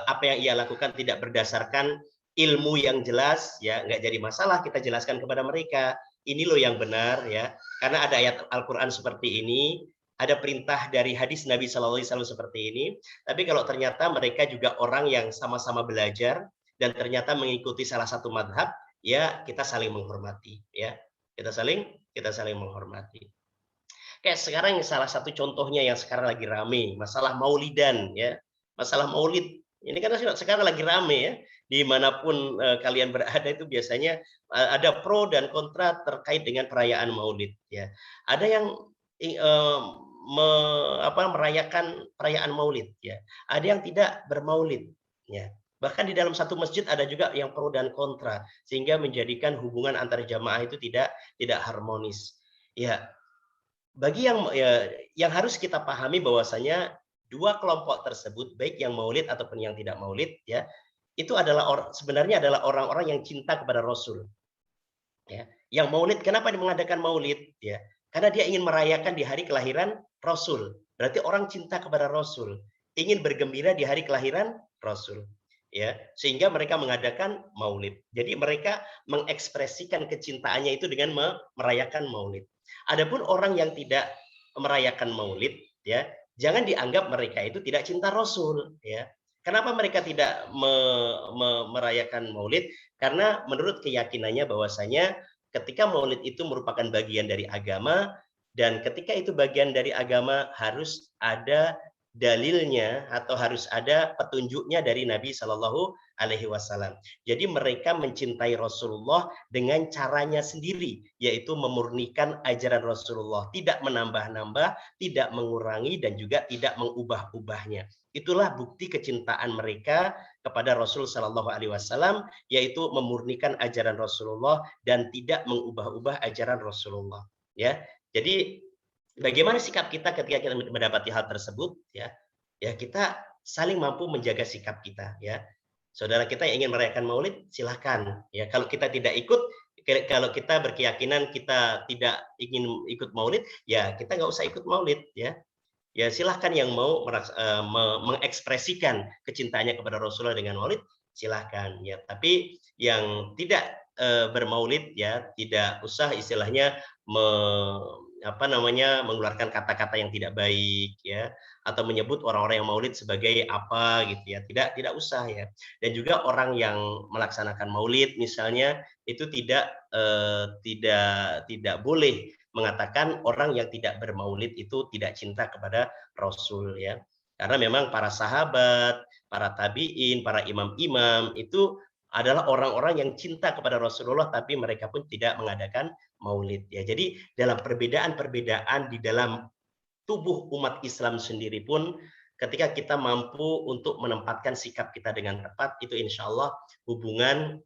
apa yang ia lakukan tidak berdasarkan ilmu yang jelas, ya nggak jadi masalah kita jelaskan kepada mereka ini loh yang benar, ya karena ada ayat Al-Quran seperti ini, ada perintah dari hadis Nabi Shallallahu Alaihi Wasallam seperti ini. Tapi kalau ternyata mereka juga orang yang sama-sama belajar dan ternyata mengikuti salah satu madhab, ya kita saling menghormati, ya kita saling menghormati. Kayak sekarang salah satu contohnya yang sekarang lagi rame, masalah maulidan ya. Masalah maulid. Ini kan sekarang lagi rame ya. Dimanapun kalian berada itu biasanya ada pro dan kontra terkait dengan perayaan maulid ya. Ada yang merayakan perayaan maulid ya. Ada yang tidak bermaulid ya. Bahkan di dalam satu masjid ada juga yang pro dan kontra, sehingga menjadikan hubungan antar jamaah itu tidak harmonis. Ya, bagi yang harus kita pahami bahwasanya dua kelompok tersebut, baik yang maulid ataupun yang tidak maulid, ya, itu adalah sebenarnya adalah orang-orang yang cinta kepada Rasul. Ya, yang maulid, kenapa dia mengadakan maulid? Ya, karena dia ingin merayakan di hari kelahiran Rasul. Berarti orang cinta kepada Rasul, ingin bergembira di hari kelahiran Rasul. Ya, sehingga mereka mengadakan maulid. Jadi mereka mengekspresikan kecintaannya itu dengan merayakan maulid. Adapun orang yang tidak merayakan maulid, ya, jangan dianggap mereka itu tidak cinta Rasul, ya. Kenapa mereka tidak merayakan maulid? Karena menurut keyakinannya bahwasanya ketika maulid itu merupakan bagian dari agama, dan ketika itu bagian dari agama harus ada dalilnya atau harus ada petunjuknya dari Nabi Shallallahu Alaihi Wasallam. Jadi mereka mencintai Rasulullah dengan caranya sendiri, yaitu memurnikan ajaran Rasulullah, tidak menambah-nambah, tidak mengurangi, dan juga tidak mengubah-ubahnya. Itulah bukti kecintaan mereka kepada Rasul Shallallahu Alaihi Wasallam, yaitu memurnikan ajaran Rasulullah dan tidak mengubah-ubah ajaran Rasulullah. Ya, jadi bagaimana sikap kita ketika kita mendapati hal tersebut? Ya, kita saling mampu menjaga sikap kita. Ya, saudara kita yang ingin merayakan Maulid, silahkan. Ya, kalau kita tidak ikut, kalau kita berkeyakinan kita tidak ingin ikut Maulid, ya kita nggak usah ikut Maulid. Ya, silahkan yang mau mengekspresikan kecintaannya kepada Rasulullah dengan Maulid, silahkan. Ya, tapi yang tidak bermaulid, ya tidak usah istilahnya mengeluarkan kata-kata yang tidak baik, ya, atau menyebut orang-orang yang maulid sebagai apa gitu ya, tidak usah ya. Dan juga orang yang melaksanakan maulid misalnya itu tidak boleh mengatakan orang yang tidak bermaulid itu tidak cinta kepada Rasul, ya, karena memang para sahabat, para tabiin, para imam-imam itu adalah orang-orang yang cinta kepada Rasulullah, tapi mereka pun tidak mengadakan maulid. Ya, jadi dalam perbedaan-perbedaan di dalam tubuh umat Islam sendiri pun, ketika kita mampu untuk menempatkan sikap kita dengan tepat, itu insya Allah hubungan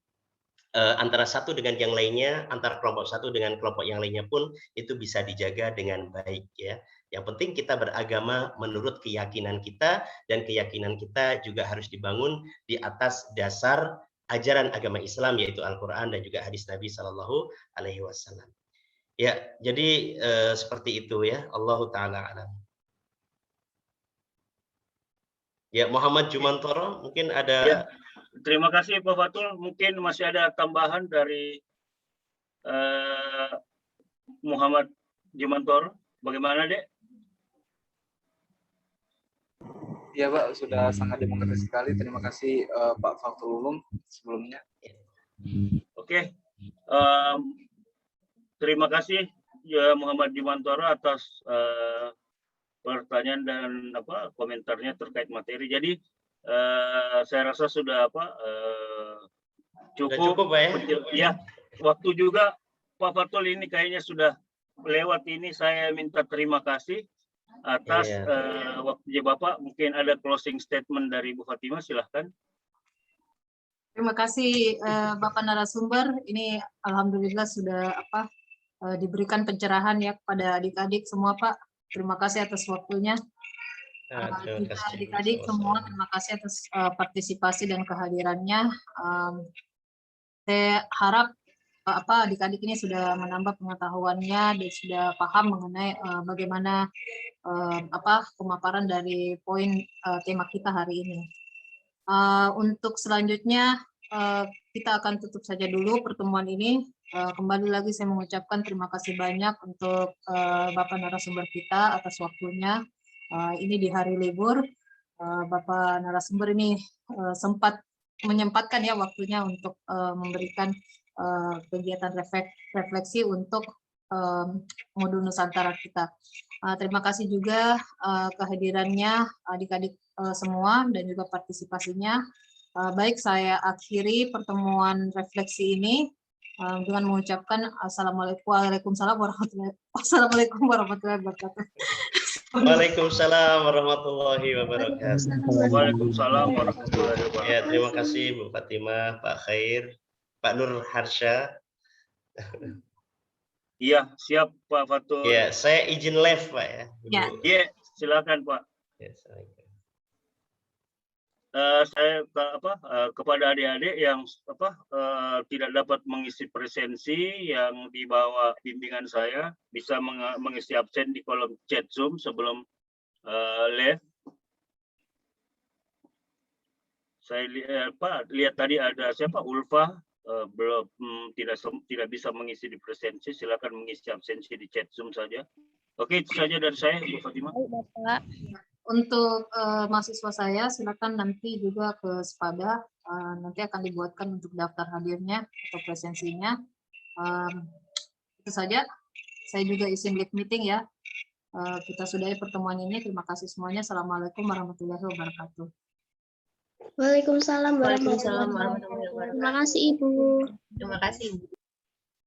antara satu dengan yang lainnya, antara kelompok satu dengan kelompok yang lainnya pun itu bisa dijaga dengan baik. Ya, Yang penting kita beragama menurut keyakinan kita, dan keyakinan kita juga harus dibangun di atas dasar ajaran agama Islam, yaitu Al-Quran dan juga hadis Nabi Shallallahu Alaihi Wasallam. Ya, jadi seperti itu ya. Allahu Ta'ala alam. Ya, Muhammad Jumantoro mungkin ada. Ya, terima kasih Pak Fatul. Mungkin masih ada tambahan dari Muhammad Jumantoro. Bagaimana, Dek? Ya Pak, sudah sangat demokratis sekali. Terima kasih Pak Fatul Ulum sebelumnya. Oke. Terima kasih ya Muhammad Jumantoro atas pertanyaan dan komentarnya terkait materi. Jadi saya rasa sudah cukup Pak ya? Ya, waktu juga Pak Fatul ini kayaknya sudah lewat ini. Saya minta terima kasih atas waktunya Bapak. Mungkin ada closing statement dari Bu Fatimah, silahkan. Terima kasih Bapak narasumber. Ini alhamdulillah sudah diberikan pencerahan ya kepada adik-adik semua, Pak. Terima kasih atas waktunya. Adik-adik semua, terima kasih atas partisipasi dan kehadirannya. Saya harap adik-adik ini sudah menambah pengetahuannya dan sudah paham mengenai bagaimana pemaparan dari poin tema kita hari ini. Untuk selanjutnya kita akan tutup saja dulu pertemuan ini. Kembali lagi saya mengucapkan terima kasih banyak untuk Bapak narasumber kita atas waktunya. Ini di hari libur, Bapak narasumber ini sempat menyempatkan ya waktunya untuk memberikan kegiatan refleksi untuk modul Nusantara kita. Terima kasih juga kehadirannya adik-adik semua dan juga partisipasinya. Baik, saya akhiri pertemuan refleksi ini dengan mengucapkan Waalaikumsalam warahmatullahi wabarakatuh. Waalaikumsalam warahmatullahi wabarakatuh. Waalaikumsalam warahmatullahi wabarakatuh. Ya, terima kasih Bu Fatimah, Pak Khair, Pak Nur Harsha. Iya, siap Pak Fatul. Ya, saya izin live Pak ya. Iya, silakan Pak. Ya, saya kepada adik-adik yang tidak dapat mengisi presensi yang di bawah bimbingan saya, bisa mengisi absen di kolom chat Zoom sebelum live. Saya lihat tadi ada siapa, Ulfa, belum tidak bisa mengisi di presensi. Silakan mengisi absensi di chat Zoom saja. Oke, itu saja dari saya, Bu Fatimah. Untuk mahasiswa saya, silakan nanti juga ke Spada, nanti akan dibuatkan untuk daftar hadirnya atau presensinya. Itu saja, saya juga izin lead meeting ya. Kita sudahi pertemuan ini, terima kasih semuanya. Assalamualaikum warahmatullahi wabarakatuh. Waalaikumsalam warahmatullahi wabarakatuh. Terima kasih Ibu. Terima kasih.